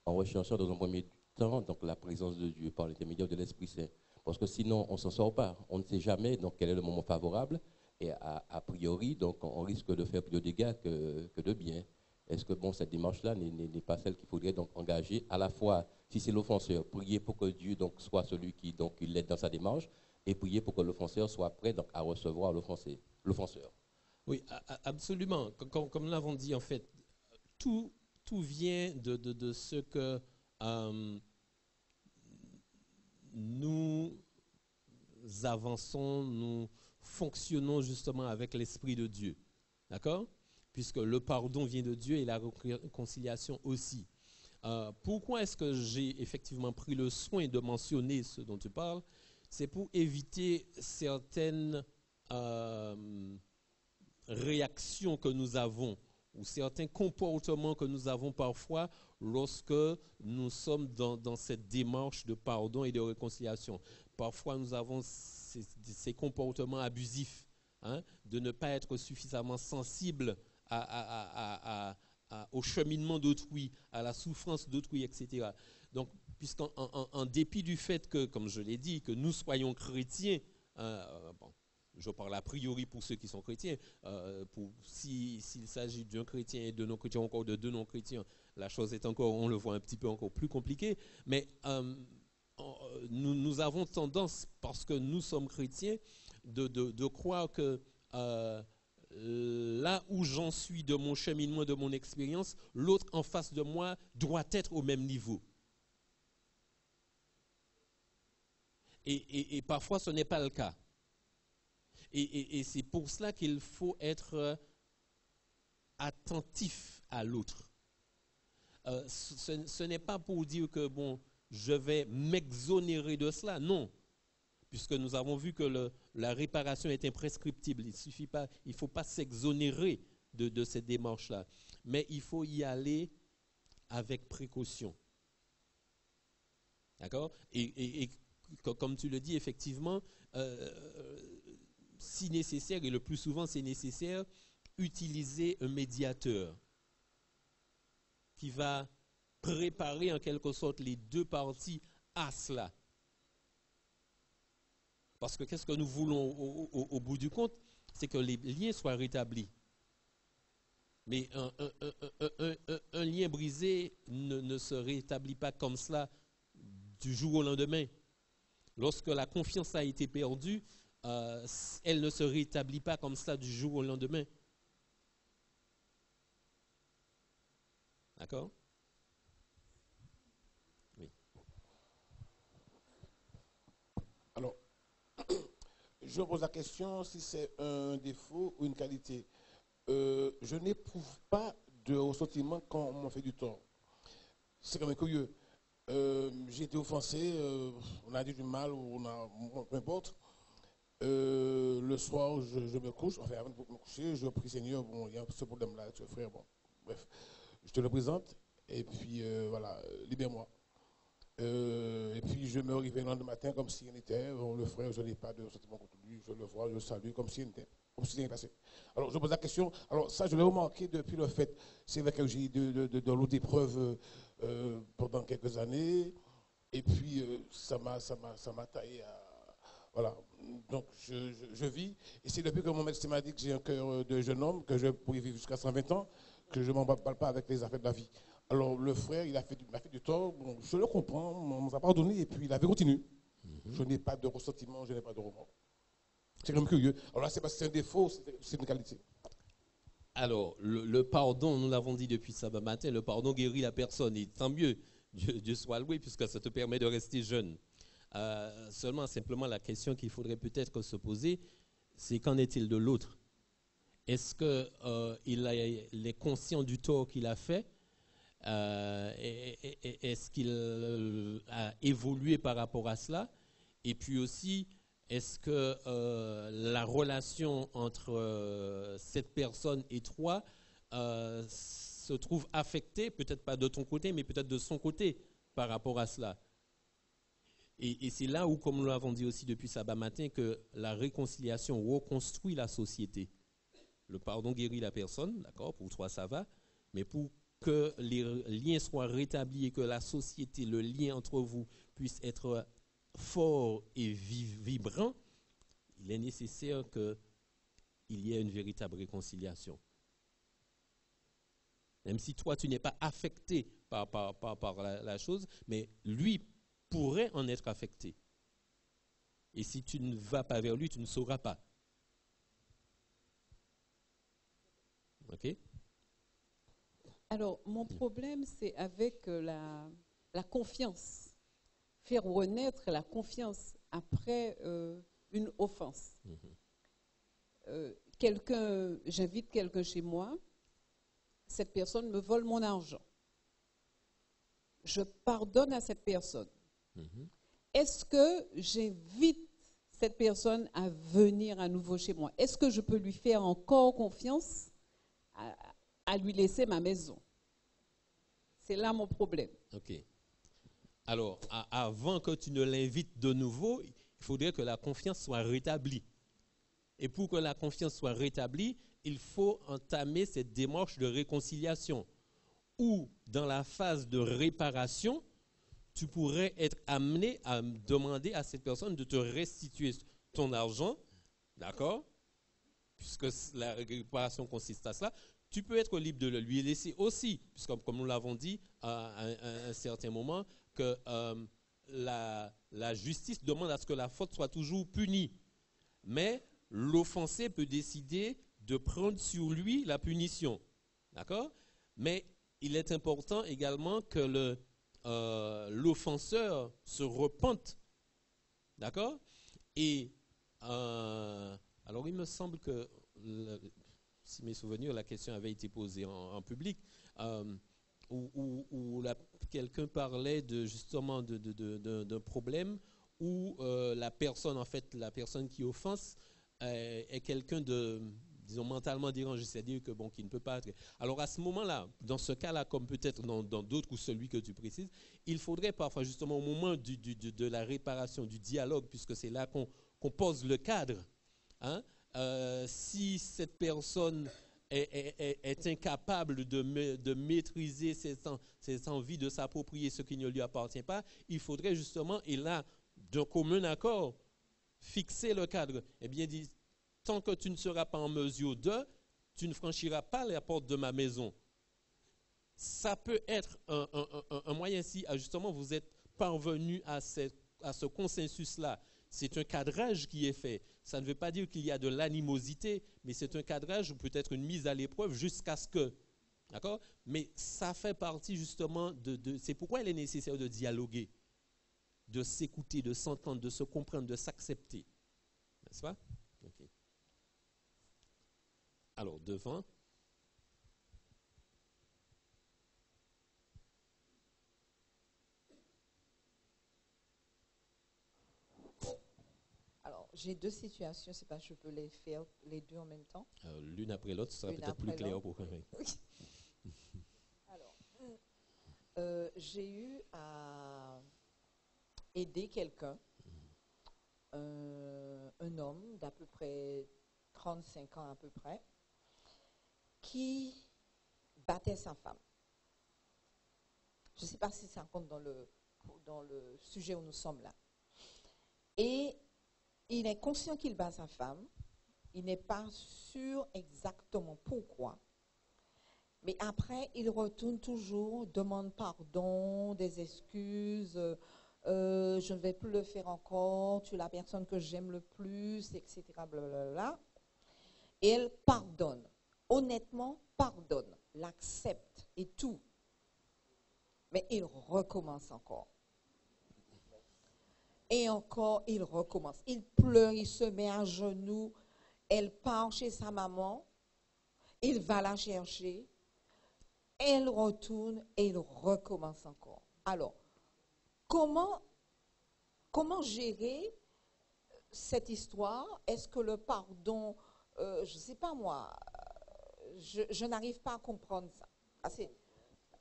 en recherchant dans un premier temps donc, la présence de Dieu par l'intermédiaire de l'Esprit Saint? Parce que sinon, on ne s'en sort pas. On ne sait jamais donc, quel est le moment favorable. Et a priori, donc, on risque de faire plus de dégâts que de bien. Est-ce que cette démarche-là n'est pas celle qu'il faudrait donc, engager, à la fois, si c'est l'offenseur, prier pour que Dieu donc, soit celui qui l'aide dans sa démarche, et prier pour que l'offenseur soit prêt donc, à recevoir l'offenseur. Oui, absolument. Comme nous l'avons dit, en fait, tout vient de ce que nous avançons, nous fonctionnons justement avec l'Esprit de Dieu. D'accord? Puisque le pardon vient de Dieu et la réconciliation aussi. Pourquoi est-ce que j'ai effectivement pris le soin de mentionner ce dont tu parles? C'est pour éviter certaines réactions que nous avons ou certains comportements que nous avons parfois lorsque nous sommes dans cette démarche de pardon et de réconciliation. Parfois, nous avons ces comportements abusifs, hein, de ne pas être suffisamment sensible au cheminement d'autrui, à la souffrance d'autrui, etc. Donc, puisqu'en dépit du fait que, comme je l'ai dit, que nous soyons chrétiens, bon, je parle a priori pour ceux qui sont chrétiens, s'il s'agit d'un chrétien et de non-chrétiens, encore de deux non-chrétiens, la chose est encore, on le voit un petit peu encore plus compliquée, mais nous avons tendance, parce que nous sommes chrétiens, de croire que là où j'en suis de mon cheminement, de mon expérience, l'autre en face de moi doit être au même niveau. Et parfois, ce n'est pas le cas. Et c'est pour cela qu'il faut être attentif à l'autre. Ce n'est pas pour dire que, bon, je vais m'exonérer de cela, non. Puisque nous avons vu que la réparation est imprescriptible. Il ne faut pas s'exonérer de cette démarche-là. Mais il faut y aller avec précaution. D'accord? Et comme tu le dis, effectivement, si nécessaire, et le plus souvent c'est nécessaire, utiliser un médiateur qui va préparer en quelque sorte les deux parties à cela. Parce que qu'est-ce que nous voulons au bout du compte? C'est que les liens soient rétablis. Mais un lien brisé ne se rétablit pas comme cela du jour au lendemain. Lorsque la confiance a été perdue, elle ne se rétablit pas comme cela du jour au lendemain. D'accord? Oui. Alors, je pose la question si c'est un défaut ou une qualité. Je n'éprouve pas de ressentiment quand on m'a fait du tort. C'est quand même curieux. J'ai été offensé, on a dit du mal, ou peu importe. Le soir, je me couche, enfin avant de me coucher, je prie Seigneur, bon, il y a ce problème-là, ce frère, bon, bref, je te le présente, et puis voilà, libère-moi. Et puis je me réveille le lendemain matin comme s'il en était, bon, le frère, je n'ai pas de sentiment contre lui, je le vois, je le salue comme s'il était, comme s'il était passé. Alors je pose la question, alors ça je l'ai remarqué depuis le fait, c'est vrai que j'ai eu de l'autre épreuve pendant quelques années, et puis ça m'a taillé à... Voilà, donc je vis, et c'est depuis que mon médecin m'a dit que j'ai un cœur de jeune homme, que je pourrais vivre jusqu'à 120 ans, que je ne m'emballe pas avec les affaires de la vie. Alors le frère, m'a fait du tort, bon, je le comprends, on m'a pardonné, et puis il avait continué. Je n'ai pas de ressentiment, je n'ai pas de remords. C'est quand même curieux. Alors là, c'est parce que c'est un défaut, c'est une qualité. Alors, le pardon, nous l'avons dit depuis ce matin, le pardon guérit la personne, et tant mieux, Dieu soit loué, puisque ça te permet de rester jeune. Simplement, la question qu'il faudrait peut-être se poser, c'est qu'en est-il de l'autre? Est-ce qu'il est conscient du tort qu'il a fait? Est-ce qu'il a évolué par rapport à cela? Et puis aussi, est-ce que la relation entre cette personne et toi se trouve affectée, peut-être pas de ton côté, mais peut-être de son côté par rapport à cela? Et c'est là où, comme nous l'avons dit aussi depuis sabbat matin, que la réconciliation reconstruit la société. Le pardon guérit la personne, d'accord, pour toi ça va, mais pour que les liens soient rétablis et que la société, le lien entre vous puisse être fort et vibrant, il est nécessaire qu'il y ait une véritable réconciliation. Même si toi, tu n'es pas affecté par la chose, mais lui pourrait en être affecté. Et si tu ne vas pas vers lui, tu ne sauras pas. OK? Alors, mon problème, c'est avec la confiance. Faire renaître la confiance après une offense. J'invite quelqu'un chez moi, cette personne me vole mon argent. je pardonne à cette personne, Mhm. est-ce que j'invite cette personne à venir à nouveau chez moi? Est-ce que je peux lui faire encore confiance à lui laisser ma maison? C'est là mon problème. OK. Alors, avant que tu ne l'invites de nouveau, il faudrait que la confiance soit rétablie. Et pour que la confiance soit rétablie, il faut entamer cette démarche de réconciliation. Ou, dans la phase de réparation, tu pourrais être amené à demander à cette personne de te restituer ton argent, d'accord? Puisque la réparation consiste à cela. Tu peux être libre de le lui laisser aussi, puisque comme nous l'avons dit à un certain moment, que la justice demande à ce que la faute soit toujours punie. Mais l'offensé peut décider de prendre sur lui la punition. D'accord? Mais il est important également que l'offenseur se repente. D'accord? Et alors il me semble que, si mes souvenirs, la question avait été posée en public, où quelqu'un parlait justement d'un problème où la personne qui offense est quelqu'un de, disons, mentalement dérangé, c'est-à-dire que bon, qui ne peut pas être. Alors à ce moment-là, dans ce cas-là, comme peut-être dans d'autres ou celui que tu précises, il faudrait parfois justement au moment de la réparation, du dialogue, puisque c'est là qu'on pose le cadre, hein, si cette personne est incapable de maîtriser ses envies, de s'approprier ce qui ne lui appartient pas, il faudrait justement, et là, d'un commun accord, fixer le cadre. Eh bien, dit, tant que tu ne seras pas en mesure tu ne franchiras pas la porte de ma maison. Ça peut être un moyen, si justement vous êtes parvenu à ce consensus-là. C'est un cadrage qui est fait. Ça ne veut pas dire qu'il y a de l'animosité, mais c'est un cadrage ou peut-être une mise à l'épreuve jusqu'à ce que. D'accord? Mais ça fait partie justement c'est pourquoi il est nécessaire de dialoguer, de s'écouter, de s'entendre, de se comprendre, de s'accepter. N'est-ce pas? Okay. Alors, devant. Alors, j'ai deux situations, c'est pas, je peux les faire les deux en même temps. L'une après l'autre, ce sera peut-être plus clair pour vous. Alors, j'ai eu à aider quelqu'un, un homme d'à peu près 35 ans à peu près, qui battait sa femme. Je ne sais pas si ça compte dans le sujet où nous sommes là. Et il est conscient qu'il bat sa femme. Il n'est pas sûr exactement pourquoi. Mais après, il retourne toujours, demande pardon, des excuses. Je ne vais plus le faire encore. Tu es la personne que j'aime le plus, etc. Blablabla. Et elle pardonne. Honnêtement, pardonne, l'accepte et tout. Mais il recommence encore. Et encore, il recommence. Il pleure, il se met à genoux. Elle part chez sa maman. Il va la chercher. Elle retourne et il recommence encore. Alors, comment gérer cette histoire? Est-ce que le pardon, je ne sais pas moi, je n'arrive pas à comprendre ça. Ah, c'est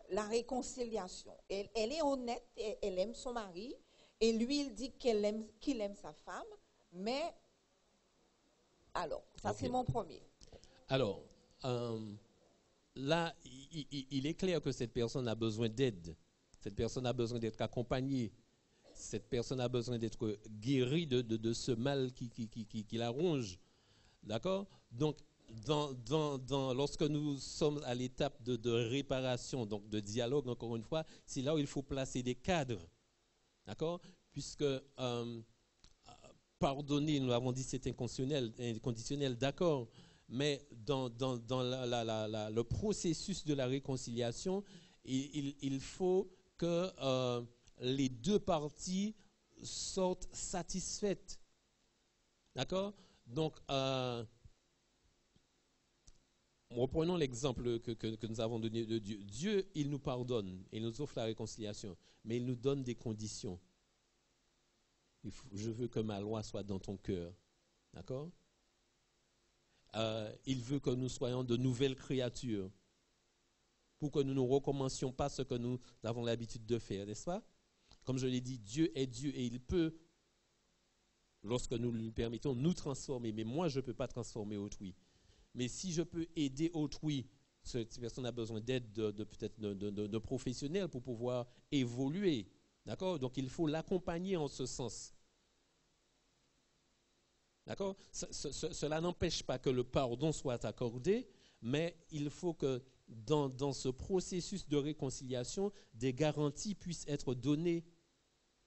la réconciliation. Elle est honnête, elle aime son mari. Et lui, il dit qu'il aime sa femme, mais alors, ça okay. C'est mon premier. Alors, là, il est clair que cette personne a besoin d'aide. Cette personne a besoin d'être accompagnée. Cette personne a besoin d'être guérie de ce mal qui la ronge. D'accord? Donc, lorsque nous sommes à l'étape de réparation, donc de dialogue, encore une fois, c'est là où il faut placer des cadres. D'accord? Puisque pardonner, nous l'avons dit, c'est inconditionnel, d'accord. Mais dans le processus de la réconciliation, il faut que les deux parties sortent satisfaites. D'accord? Donc, reprenons l'exemple que nous avons donné de Dieu. Dieu, il nous pardonne, il nous offre la réconciliation, mais il nous donne des conditions. Je veux que ma loi soit dans ton cœur. D'accord? Il veut que nous soyons de nouvelles créatures pour que nous ne recommencions pas ce que nous avons l'habitude de faire, n'est-ce pas? Comme je l'ai dit, Dieu est Dieu et il peut, lorsque nous lui permettons, nous transformer. Mais moi, je ne peux pas transformer autrui. Mais si je peux aider autrui, cette personne a besoin d'aide peut-être de professionnels pour pouvoir évoluer. D'accord? Donc, il faut l'accompagner en ce sens. D'accord? Cela n'empêche pas que le pardon soit accordé, mais il faut que dans ce processus de réconciliation, des garanties puissent être données,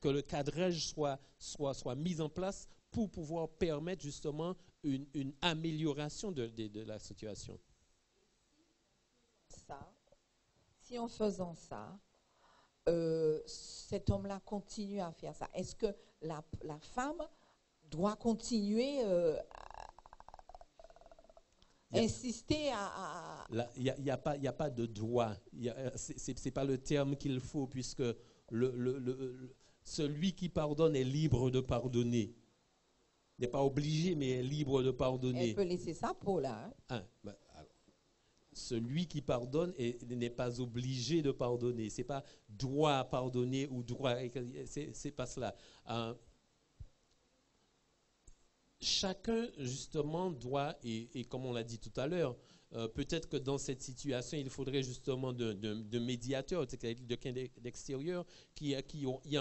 que le cadrage soit mis en place pour pouvoir permettre justement une amélioration de la situation. Si en faisant ça, cet homme-là continue à faire ça, est-ce que la femme doit continuer insister à... Il n'y a pas de droit. Ce n'est pas le terme qu'il faut, puisque celui qui pardonne est libre de pardonner. Il n'est pas obligé, mais est libre de pardonner. Elle peut laisser ça pour là. Celui qui pardonne n'est pas obligé de pardonner. Ce n'est pas droit pardonner ou droit... C'est pas cela. Chacun, justement, doit, et comme on l'a dit tout à l'heure, peut-être que dans cette situation, il faudrait justement de médiateurs, de quelqu'un d'extérieur qui a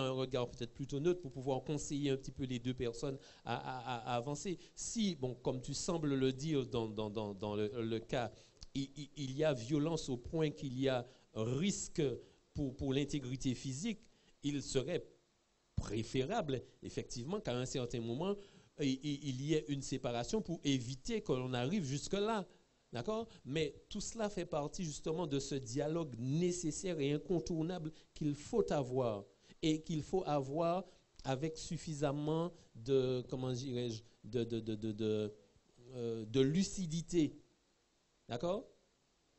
un regard peut-être plutôt neutre pour pouvoir conseiller un petit peu les deux personnes à avancer. Si, bon, comme tu sembles le dire dans le cas, il y a violence au point qu'il y a risque pour l'intégrité physique, il serait préférable, effectivement, qu'à un certain moment, il y ait une séparation pour éviter que l'on arrive jusque-là. D'accord? Mais tout cela fait partie justement de ce dialogue nécessaire et incontournable qu'il faut avoir. Et qu'il faut avoir avec suffisamment de, comment dirais-je, de lucidité. D'accord?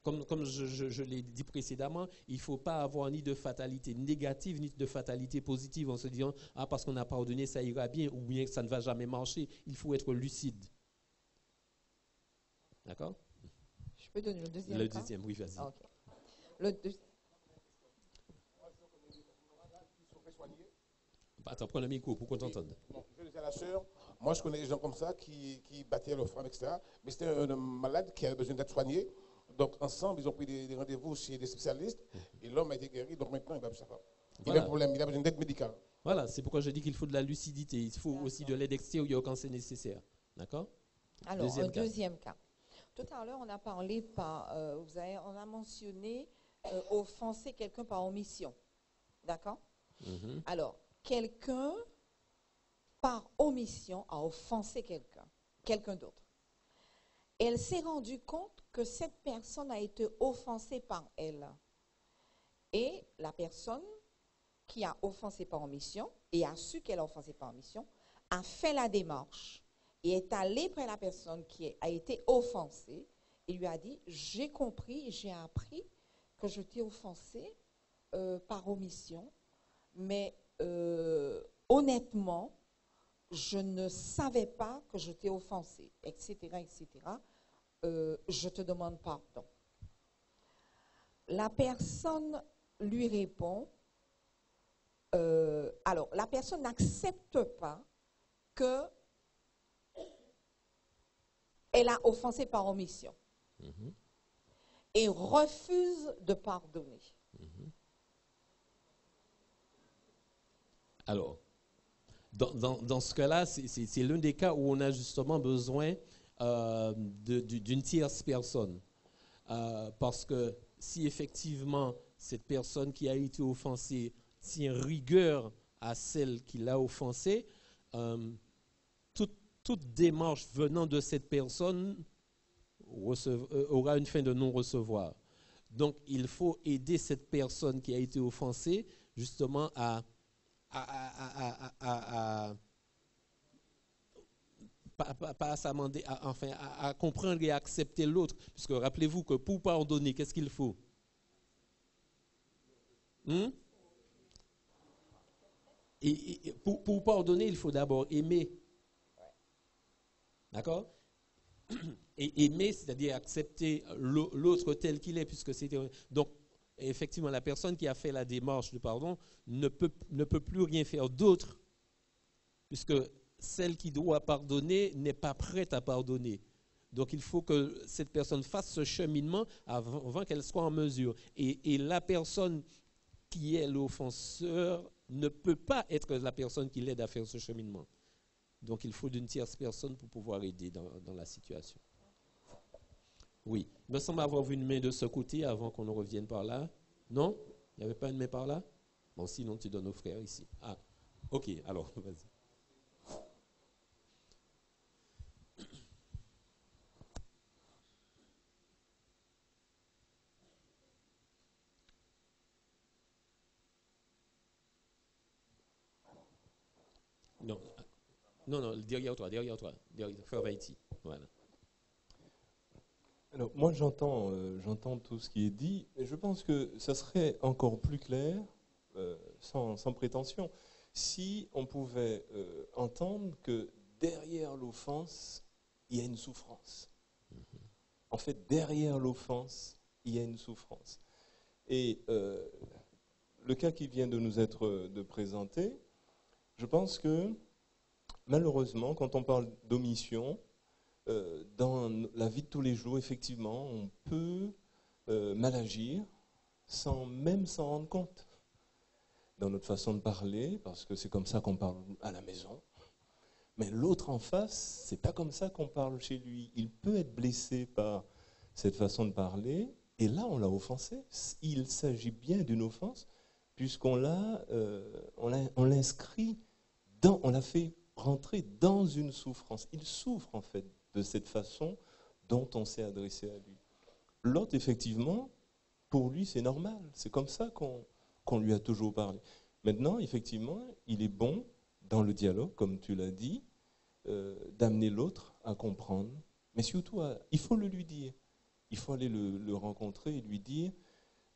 Comme je l'ai dit précédemment, il ne faut pas avoir ni de fatalité négative, ni de fatalité positive en se disant « Ah, parce qu'on a pardonné, ça ira bien » ou bien que ça ne va jamais marcher. Il faut être lucide. D'accord? Je peux donner le deuxième Le cas? deuxième, oui, vas-y. Ah, okay. Attends, prends le micro pour qu'on t'entende. Je disais à la sœur, moi je connais des gens comme ça qui battaient leurs femmes, etc. Mais c'était un malade qui avait besoin d'être soigné. Donc, ensemble, ils ont pris des rendez-vous chez des spécialistes et l'homme a été guéri. Donc, maintenant, il va plus sa femme. Il a un problème, il a besoin d'aide médicale. Voilà, c'est pourquoi je dis qu'il faut de la lucidité. Il faut aussi de l'aide extérieure quand c'est nécessaire. D'accord? Alors, deuxième cas. Tout à l'heure, on a parlé on a mentionné offenser quelqu'un par omission. D'accord? Mm-hmm. Alors, quelqu'un, par omission, a offensé quelqu'un d'autre. Elle s'est rendue compte que cette personne a été offensée par elle. Et la personne qui a offensé par omission et a su qu'elle a offensé par omission a fait la démarche et est allée près de la personne qui a été offensée et lui a dit « J'ai compris, j'ai appris que je t'ai offensé par omission, mais honnêtement, je ne savais pas que je t'ai offensé, etc., etc. Je te demande pardon. » La personne lui répond, alors la personne n'accepte pas que elle a offensé par omission et refuse de pardonner. Alors, dans ce cas-là, c'est l'un des cas où on a justement besoin d'une tierce personne. Parce que si effectivement cette personne qui a été offensée tient rigueur à celle qui l'a offensée, toute démarche venant de cette personne aura une fin de non-recevoir. Donc, il faut aider cette personne qui a été offensée justement à pas à s'amender, à comprendre et à accepter l'autre. Puisque rappelez-vous que pour pardonner, qu'est-ce qu'il faut? Et pour pardonner, il faut d'abord aimer. D'accord? Et aimer, c'est-à-dire accepter l'autre tel qu'il est, puisque c'était. Donc, effectivement, la personne qui a fait la démarche de pardon ne peut plus rien faire d'autre, puisque celle qui doit pardonner n'est pas prête à pardonner. Donc, il faut que cette personne fasse ce cheminement avant qu'elle soit en mesure. Et la personne qui est l'offenseur ne peut pas être la personne qui l'aide à faire ce cheminement. Donc, il faut d'une tierce personne pour pouvoir aider dans la situation. Oui. Il me semble avoir vu une main de ce côté avant qu'on ne revienne par là. Non? Il n'y avait pas une main par là? Bon, sinon, tu donnes aux frères ici. Ah, ok, alors, vas-y. Non, derrière toi, frère Haïti. Voilà. Alors, moi, j'entends tout ce qui est dit, et je pense que ça serait encore plus clair, sans prétention, si on pouvait entendre que derrière l'offense, il y a une souffrance. En fait, derrière l'offense, il y a une souffrance. Et le cas qui vient de nous être présenté, je pense que, malheureusement, quand on parle d'omission, dans la vie de tous les jours, effectivement, on peut mal agir même s'en rendre compte. Dans notre façon de parler, parce que c'est comme ça qu'on parle à la maison. Mais l'autre en face, c'est pas comme ça qu'on parle chez lui. Il peut être blessé par cette façon de parler, et là, on l'a offensé. Il s'agit bien d'une offense, puisqu'on on l'inscrit, on l'a fait rentrer dans une souffrance. Il souffre, en fait, de cette façon dont on s'est adressé à lui. L'autre, effectivement, pour lui, c'est normal. C'est comme ça qu'on lui a toujours parlé. Maintenant, effectivement, il est bon, dans le dialogue, comme tu l'as dit, d'amener l'autre à comprendre. Mais surtout, il faut le lui dire. Il faut aller le rencontrer et lui dire,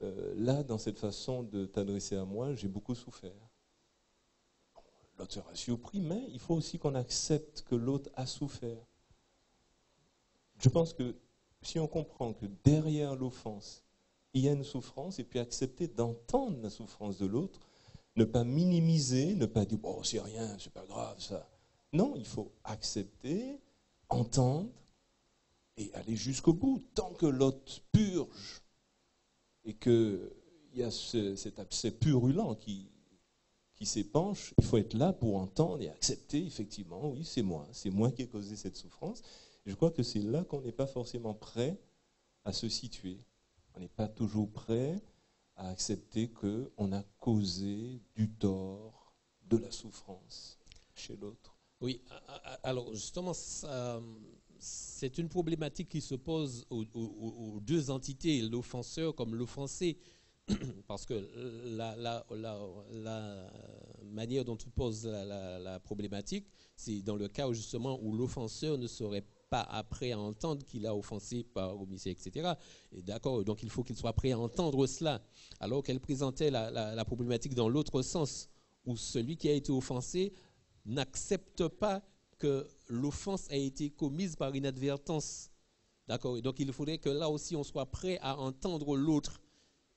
là, dans cette façon de t'adresser à moi, j'ai beaucoup souffert. L'autre sera surpris, mais il faut aussi qu'on accepte que l'autre a souffert. Je pense que si on comprend que derrière l'offense, il y a une souffrance, et puis accepter d'entendre la souffrance de l'autre, ne pas minimiser, ne pas dire « bon, c'est rien, c'est pas grave, ça ». Non, il faut accepter, entendre, et aller jusqu'au bout, tant que l'autre purge, et qu'il y a cet abcès purulent qui s'épanche, il faut être là pour entendre et accepter, effectivement, oui, c'est moi qui ai causé cette souffrance. Je crois que c'est là qu'on n'est pas forcément prêt à se situer. On n'est pas toujours prêt à accepter qu'on a causé du tort, de la souffrance chez l'autre. Oui, alors justement, c'est une problématique qui se pose aux deux entités, l'offenseur comme l'offensé. Parce que la manière dont tu poses la problématique, c'est dans le cas où justement où l'offenseur ne serait pas prêt à entendre qu'il a offensé par omission, etc. Et d'accord, donc il faut qu'il soit prêt à entendre cela. Alors qu'elle présentait la problématique dans l'autre sens, où celui qui a été offensé n'accepte pas que l'offense a été commise par inadvertance. D'accord, et donc il faudrait que là aussi on soit prêt à entendre l'autre.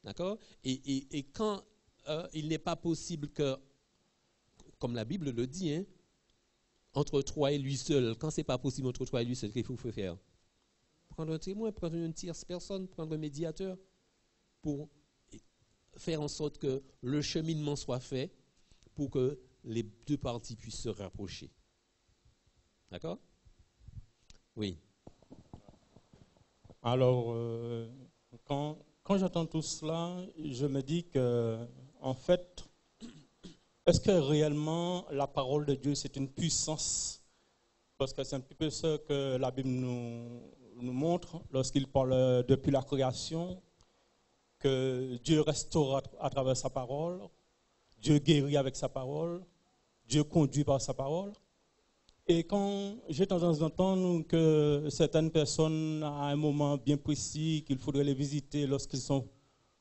D'accord ? Et quand il n'est pas possible que, comme la Bible le dit, hein, entre toi et lui seul, quand ce n'est pas possible entre toi et lui seul, qu'est-ce qu'il faut faire ? Prendre un témoin, prendre une tierce personne, prendre un médiateur pour faire en sorte que le cheminement soit fait pour que les deux parties puissent se rapprocher. D'accord ? Oui. Alors, quand j'entends tout cela, je me dis que, en fait, est-ce que réellement la parole de Dieu, c'est une puissance? Parce que c'est un petit peu ce que la Bible nous montre lorsqu'il parle depuis la création, que Dieu restaure à travers sa parole, Dieu guérit avec sa parole, Dieu conduit par sa parole. Et quand j'ai tendance d'entendre que certaines personnes, à un moment bien précis, qu'il faudrait les visiter lorsqu'ils sont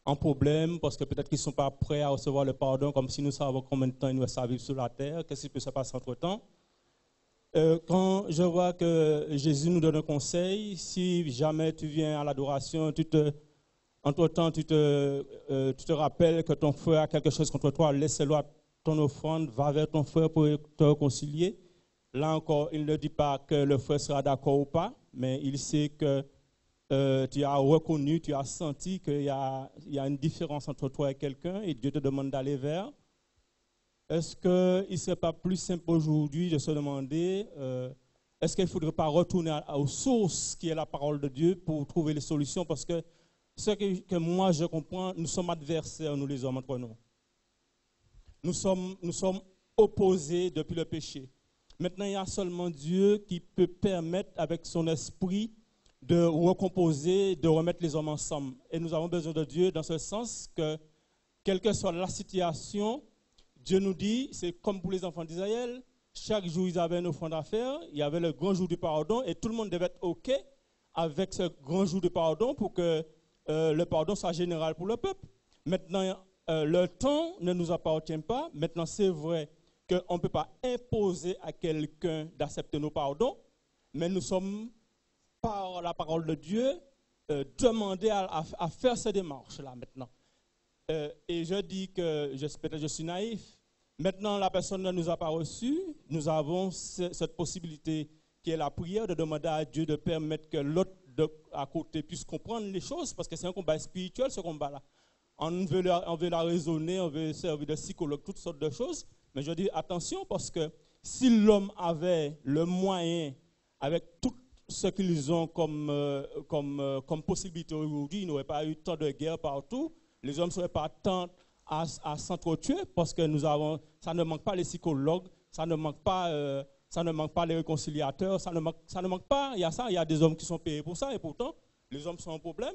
en problème, parce que peut-être qu'ils ne sont pas prêts à recevoir le pardon, comme si nous savons combien de temps il nous reste à vivre sur la terre, qu'est-ce qui peut se passer entre-temps. Quand je vois que Jésus nous donne un conseil, si jamais tu viens à l'adoration, entre-temps tu te rappelles que ton frère a quelque chose contre toi, laisse-le ton offrande, va vers ton frère pour te réconcilier. Là encore, il ne dit pas que le frère sera d'accord ou pas, mais il sait que tu as reconnu, tu as senti qu'il y a une différence entre toi et quelqu'un et Dieu te demande d'aller vers. Est-ce qu'il ne serait pas plus simple aujourd'hui de se demander, est-ce qu'il ne faudrait pas retourner aux sources qui est la parole de Dieu pour trouver les solutions? Parce que ce que moi je comprends, nous sommes adversaires, nous les hommes, entre nous. Nous sommes opposés depuis le péché. Maintenant, il y a seulement Dieu qui peut permettre avec son esprit de recomposer, de remettre les hommes ensemble. Et nous avons besoin de Dieu dans ce sens que, quelle que soit la situation, Dieu nous dit, c'est comme pour les enfants d'Israël, chaque jour ils avaient une offrande à faire, il y avait le grand jour du pardon et tout le monde devait être OK avec ce grand jour du pardon pour que le pardon soit général pour le peuple. Maintenant, le temps ne nous appartient pas. Maintenant, c'est vrai qu'on ne peut pas imposer à quelqu'un d'accepter nos pardons, mais nous sommes, par la parole de Dieu, demandés à faire ces démarches-là maintenant. Et je dis que peut-être je suis naïf. Maintenant, la personne ne nous a pas reçus. Nous avons cette possibilité qui est la prière, de demander à Dieu de permettre que l'autre à côté puisse comprendre les choses, parce que c'est un combat spirituel, ce combat-là. On veut la raisonner, on veut servir de psychologue, toutes sortes de choses. Mais je dis attention, parce que si l'homme avait le moyen, avec tout ce qu'ils ont comme possibilité aujourd'hui, il n'aurait pas eu tant de guerres partout. Les hommes ne seraient pas tant à s'entretuer, parce que ça ne manque pas les psychologues, ça ne manque pas les réconciliateurs, ça ne manque pas, il y a des hommes qui sont payés pour ça, et pourtant, les hommes sont un problème.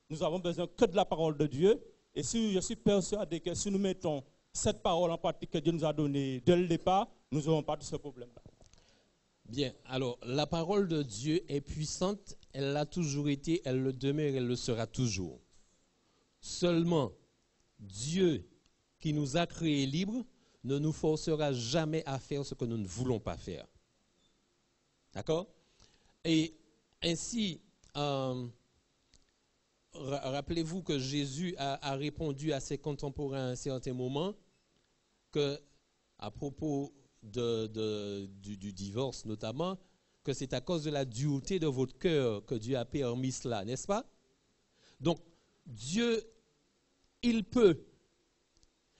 Nous avons besoin que de la parole de Dieu. Et si je suis persuadé que si nous mettons cette parole en pratique que Dieu nous a donnée dès le départ, nous n'aurons pas de ce problème-là. Bien, alors la parole de Dieu est puissante, elle l'a toujours été, elle le demeure, elle le sera toujours. Seulement, Dieu qui nous a créés libres ne nous forcera jamais à faire ce que nous ne voulons pas faire. D'accord? Et ainsi, rappelez-vous que Jésus a répondu à ses contemporains à un certain moment que, à propos du divorce notamment, que c'est à cause de la dureté de votre cœur que Dieu a permis cela, n'est-ce pas? Donc, Dieu, il peut,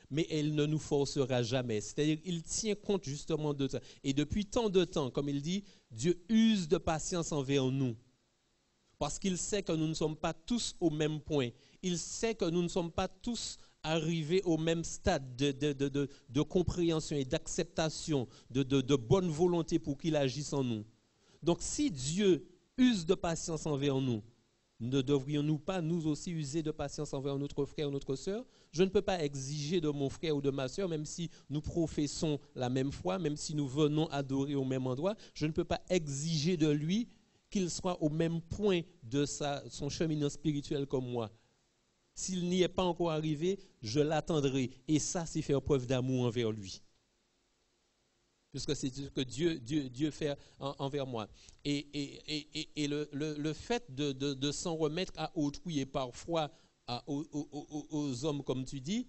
mais il ne nous forcera jamais. C'est-à-dire qu'il tient compte justement de ça. Et depuis tant de temps, comme il dit, Dieu use de patience envers nous. Parce qu'il sait que nous ne sommes pas tous au même point. Il sait que nous ne sommes pas tous arrivés au même stade de compréhension et d'acceptation, de bonne volonté pour qu'il agisse en nous. Donc si Dieu use de patience envers nous, ne devrions-nous pas nous aussi user de patience envers notre frère ou notre sœur? Je ne peux pas exiger de mon frère ou de ma sœur, même si nous professons la même foi, même si nous venons adorer au même endroit, je ne peux pas exiger de lui qu'il soit au même point de son cheminement spirituel comme moi. S'il n'y est pas encore arrivé, je l'attendrai. Et ça, c'est faire preuve d'amour envers lui. Puisque c'est ce que Dieu fait envers moi. Et le fait de s'en remettre à autrui et parfois aux hommes, comme tu dis,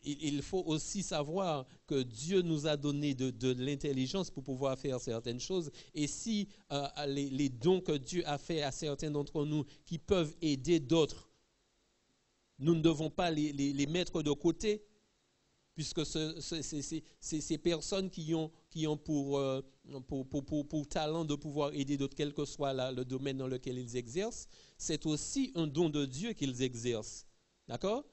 il faut aussi savoir que Dieu nous a donné de l'intelligence pour pouvoir faire certaines choses. Et si les dons que Dieu a fait à certains d'entre nous qui peuvent aider d'autres, nous ne devons pas les mettre de côté, puisque ces personnes qui ont pour talent de pouvoir aider d'autres, quel que soit le domaine dans lequel ils exercent, c'est aussi un don de Dieu qu'ils exercent. D'accord?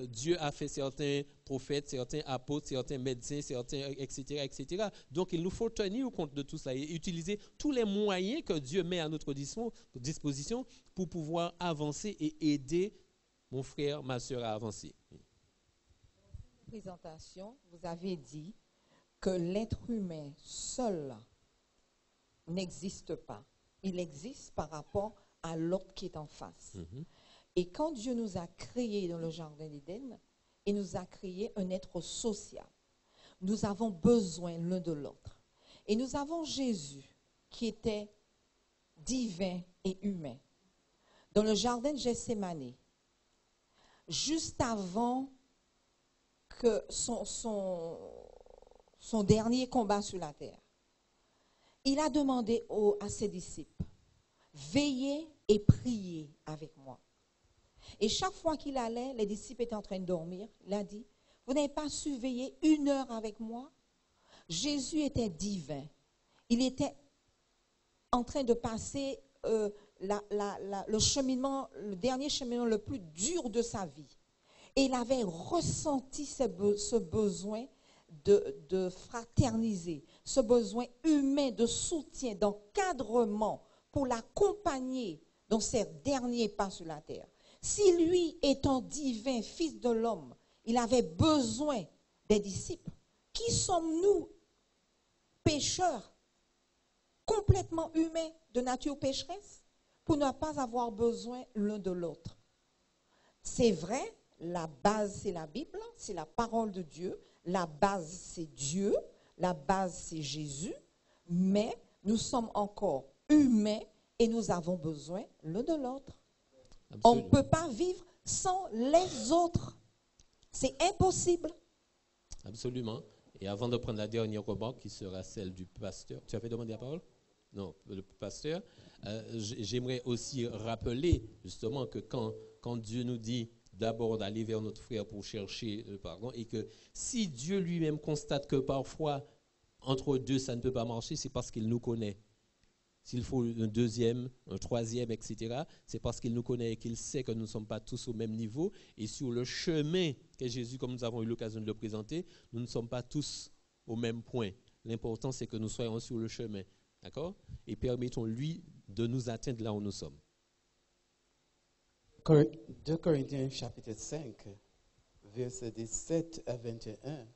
Dieu a fait certains prophètes, certains apôtres, certains médecins, certains, etc., etc. Donc, il nous faut tenir compte de tout ça et utiliser tous les moyens que Dieu met à notre disposition pour pouvoir avancer et aider mon frère, ma soeur à avancer. Présentation, vous avez dit que l'être humain seul n'existe pas. Il existe par rapport à l'autre qui est en face. Et quand Dieu nous a créés dans le jardin d'Éden, il nous a créé un être social. Nous avons besoin l'un de l'autre. Et nous avons Jésus qui était divin et humain. Dans le jardin de Gethsémani, juste avant que son dernier combat sur la terre, il a demandé à ses disciples, veillez et priez avec moi. Et chaque fois qu'il allait, les disciples étaient en train de dormir. Il a dit, vous n'avez pas su veiller 1 heure avec moi? Jésus était divin. Il était en train de passer le cheminement, le dernier cheminement le plus dur de sa vie. Et il avait ressenti ce besoin de fraterniser, ce besoin humain de soutien, d'encadrement pour l'accompagner dans ses derniers pas sur la terre. Si lui, étant divin, fils de l'homme, il avait besoin des disciples, qui sommes-nous, pécheurs, complètement humains, de nature pécheresse, pour ne pas avoir besoin l'un de l'autre? C'est vrai, la base, c'est la Bible, c'est la parole de Dieu, la base, c'est Dieu, la base, c'est Jésus, mais nous sommes encore humains et nous avons besoin l'un de l'autre. On ne peut pas vivre sans les autres. C'est impossible. Absolument. Et avant de prendre la dernière remarque, qui sera celle du pasteur. Tu avais demandé la parole? Non, le pasteur. J'aimerais aussi rappeler justement que quand Dieu nous dit d'abord d'aller vers notre frère pour chercher le pardon, et que si Dieu lui-même constate que parfois, entre deux, ça ne peut pas marcher, c'est parce qu'il nous connaît. S'il faut un deuxième, un troisième, etc., c'est parce qu'il nous connaît et qu'il sait que nous ne sommes pas tous au même niveau. Et sur le chemin que Jésus, comme nous avons eu l'occasion de le présenter, nous ne sommes pas tous au même point. L'important, c'est que nous soyons sur le chemin. D'accord? Et permettons-lui de nous atteindre là où nous sommes. 2 Corinthiens chapitre 5, versets 17 à 21.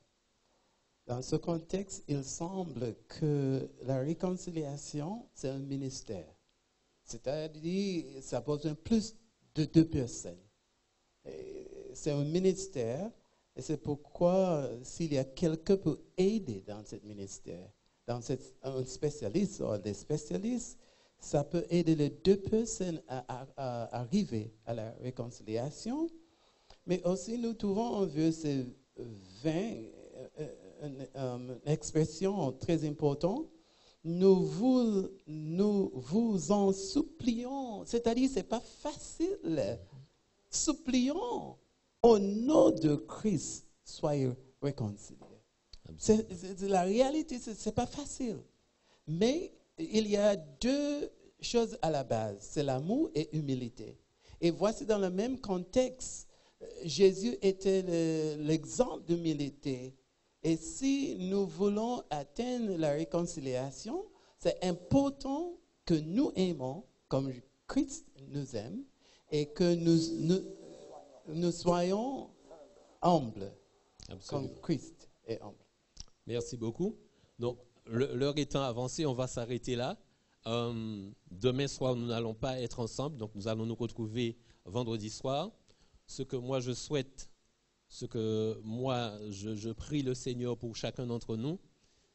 Dans ce contexte, il semble que la réconciliation, c'est un ministère. C'est-à-dire, ça a besoin plus de 2 personnes. C'est un ministère, et c'est pourquoi s'il y a quelqu'un pour aider dans ce ministère, un spécialiste ou des spécialistes, ça peut aider les 2 personnes à arriver à la réconciliation. Mais aussi, nous trouvons en verset 20 une expression très importante. Nous vous en supplions. C'est-à-dire, ce n'est pas facile. Supplions au nom de Christ, soyez réconciliés. La réalité, ce n'est pas facile. Mais il y a 2 choses à la base, c'est l'amour et l'humilité. Et voici dans le même contexte, Jésus était l'exemple d'humilité. Et si nous voulons atteindre la réconciliation, c'est important que nous aimons comme Christ nous aime et que nous soyons humbles. Absolument. Comme Christ est humble. Merci beaucoup. Donc, l'heure étant avancée, on va s'arrêter là. Demain soir, nous n'allons pas être ensemble, donc nous allons nous retrouver vendredi soir. Ce que moi je souhaite, ce que moi je prie le Seigneur pour chacun d'entre nous,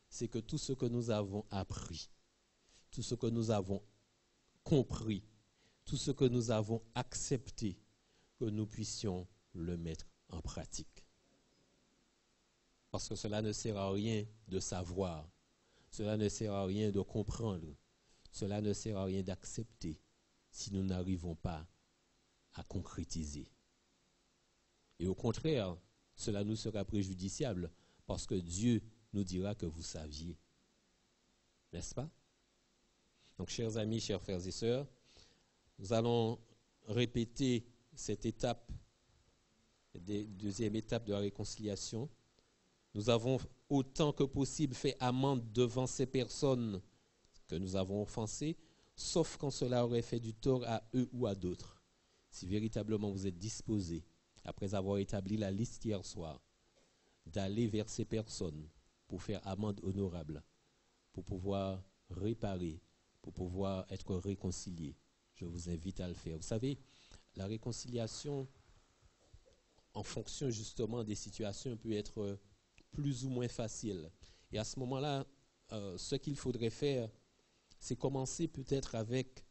c'est que tout ce que nous avons appris, tout ce que nous avons compris, tout ce que nous avons accepté, que nous puissions le mettre en pratique. Parce que cela ne sert à rien de savoir, cela ne sert à rien de comprendre, cela ne sert à rien d'accepter si nous n'arrivons pas à concrétiser. Et au contraire, cela nous sera préjudiciable parce que Dieu nous dira que vous saviez. N'est-ce pas? Donc, chers amis, chers frères et sœurs, nous allons répéter cette étape, deuxième étape de la réconciliation. Nous avons autant que possible fait amende devant ces personnes que nous avons offensées, sauf quand cela aurait fait du tort à eux ou à d'autres. Si véritablement vous êtes disposés, après avoir établi la liste hier soir, d'aller vers ces personnes pour faire amende honorable, pour pouvoir réparer, pour pouvoir être réconcilié. Je vous invite à le faire. Vous savez, la réconciliation, en fonction justement des situations, peut être plus ou moins facile. Et à ce moment-là, ce qu'il faudrait faire, c'est commencer peut-être avec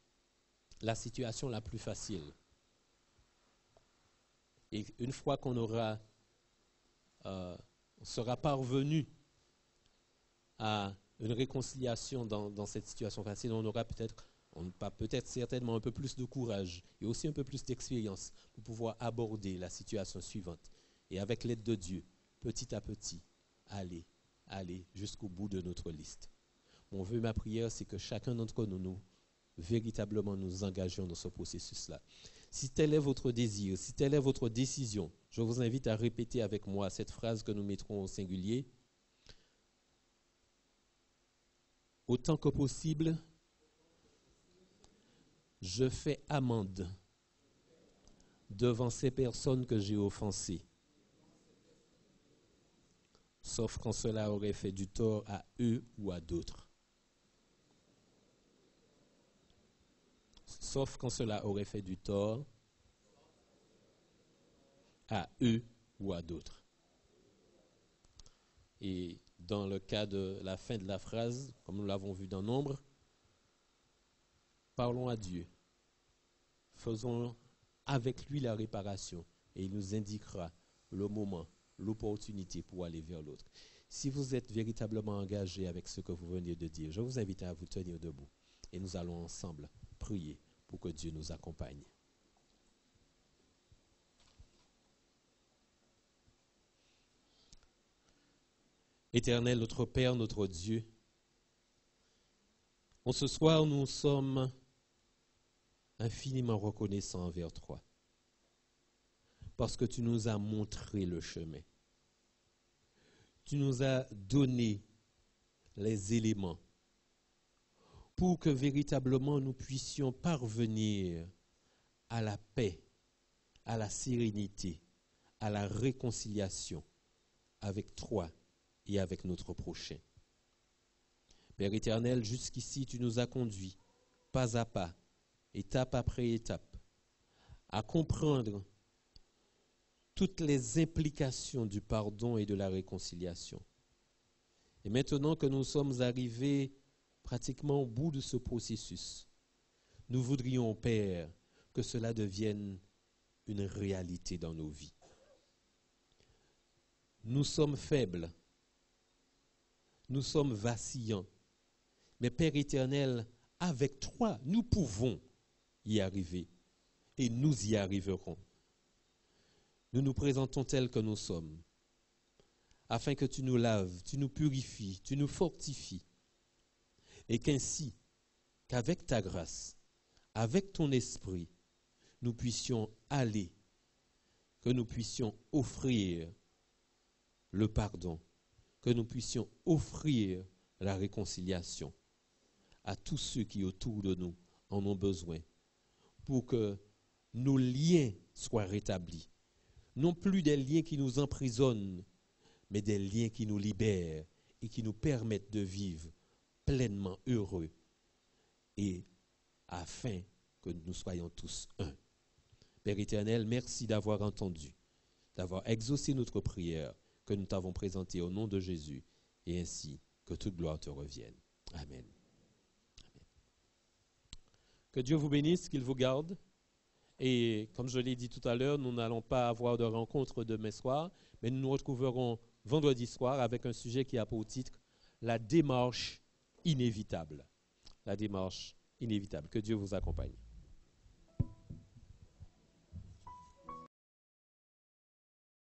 la situation la plus facile. Et une fois qu'on aura, on sera parvenu à une réconciliation dans cette situation facile, on aura peut-être certainement un peu plus de courage et aussi un peu plus d'expérience pour pouvoir aborder la situation suivante. Et avec l'aide de Dieu, petit à petit, aller jusqu'au bout de notre liste. Mon vœu, ma prière, c'est que chacun d'entre nous, véritablement nous engagions dans ce processus-là. Si tel est votre désir, si telle est votre décision, je vous invite à répéter avec moi cette phrase que nous mettrons au singulier. Autant que possible, je fais amende devant ces personnes que j'ai offensées, sauf quand cela aurait fait du tort à eux ou à d'autres. Sauf quand cela aurait fait du tort à eux ou à d'autres. Et dans le cas de la fin de la phrase, comme nous l'avons vu dans Nombre, parlons à Dieu. Faisons avec lui la réparation et il nous indiquera le moment, l'opportunité pour aller vers l'autre. Si vous êtes véritablement engagé avec ce que vous venez de dire, je vous invite à vous tenir debout et nous allons ensemble prier pour que Dieu nous accompagne. Éternel, notre Père, notre Dieu, en ce soir, nous sommes infiniment reconnaissants envers toi, parce que tu nous as montré le chemin. Tu nous as donné les éléments pour que véritablement nous puissions parvenir à la paix, à la sérénité, à la réconciliation avec toi et avec notre prochain. Père éternel, jusqu'ici, tu nous as conduits, pas à pas, étape après étape, à comprendre toutes les implications du pardon et de la réconciliation. Et maintenant que nous sommes arrivés pratiquement au bout de ce processus, nous voudrions, Père, que cela devienne une réalité dans nos vies. Nous sommes faibles, nous sommes vacillants, mais Père éternel, avec toi, nous pouvons y arriver et nous y arriverons. Nous nous présentons tels que nous sommes, afin que tu nous laves, tu nous purifies, tu nous fortifies, et qu'ainsi, qu'avec ta grâce, avec ton esprit, nous puissions aller, que nous puissions offrir le pardon, que nous puissions offrir la réconciliation à tous ceux qui autour de nous en ont besoin, pour que nos liens soient rétablis. Non plus des liens qui nous emprisonnent, mais des liens qui nous libèrent et qui nous permettent de vivre pleinement heureux et afin que nous soyons tous un. Père éternel, merci d'avoir entendu, d'avoir exaucé notre prière que nous t'avons présentée au nom de Jésus et ainsi que toute gloire te revienne. Amen. Que Dieu vous bénisse, qu'il vous garde. Et comme je l'ai dit tout à l'heure, nous n'allons pas avoir de rencontre demain soir, mais nous nous retrouverons vendredi soir avec un sujet qui a pour titre « La démarche inévitable ». La démarche inévitable. Que Dieu vous accompagne.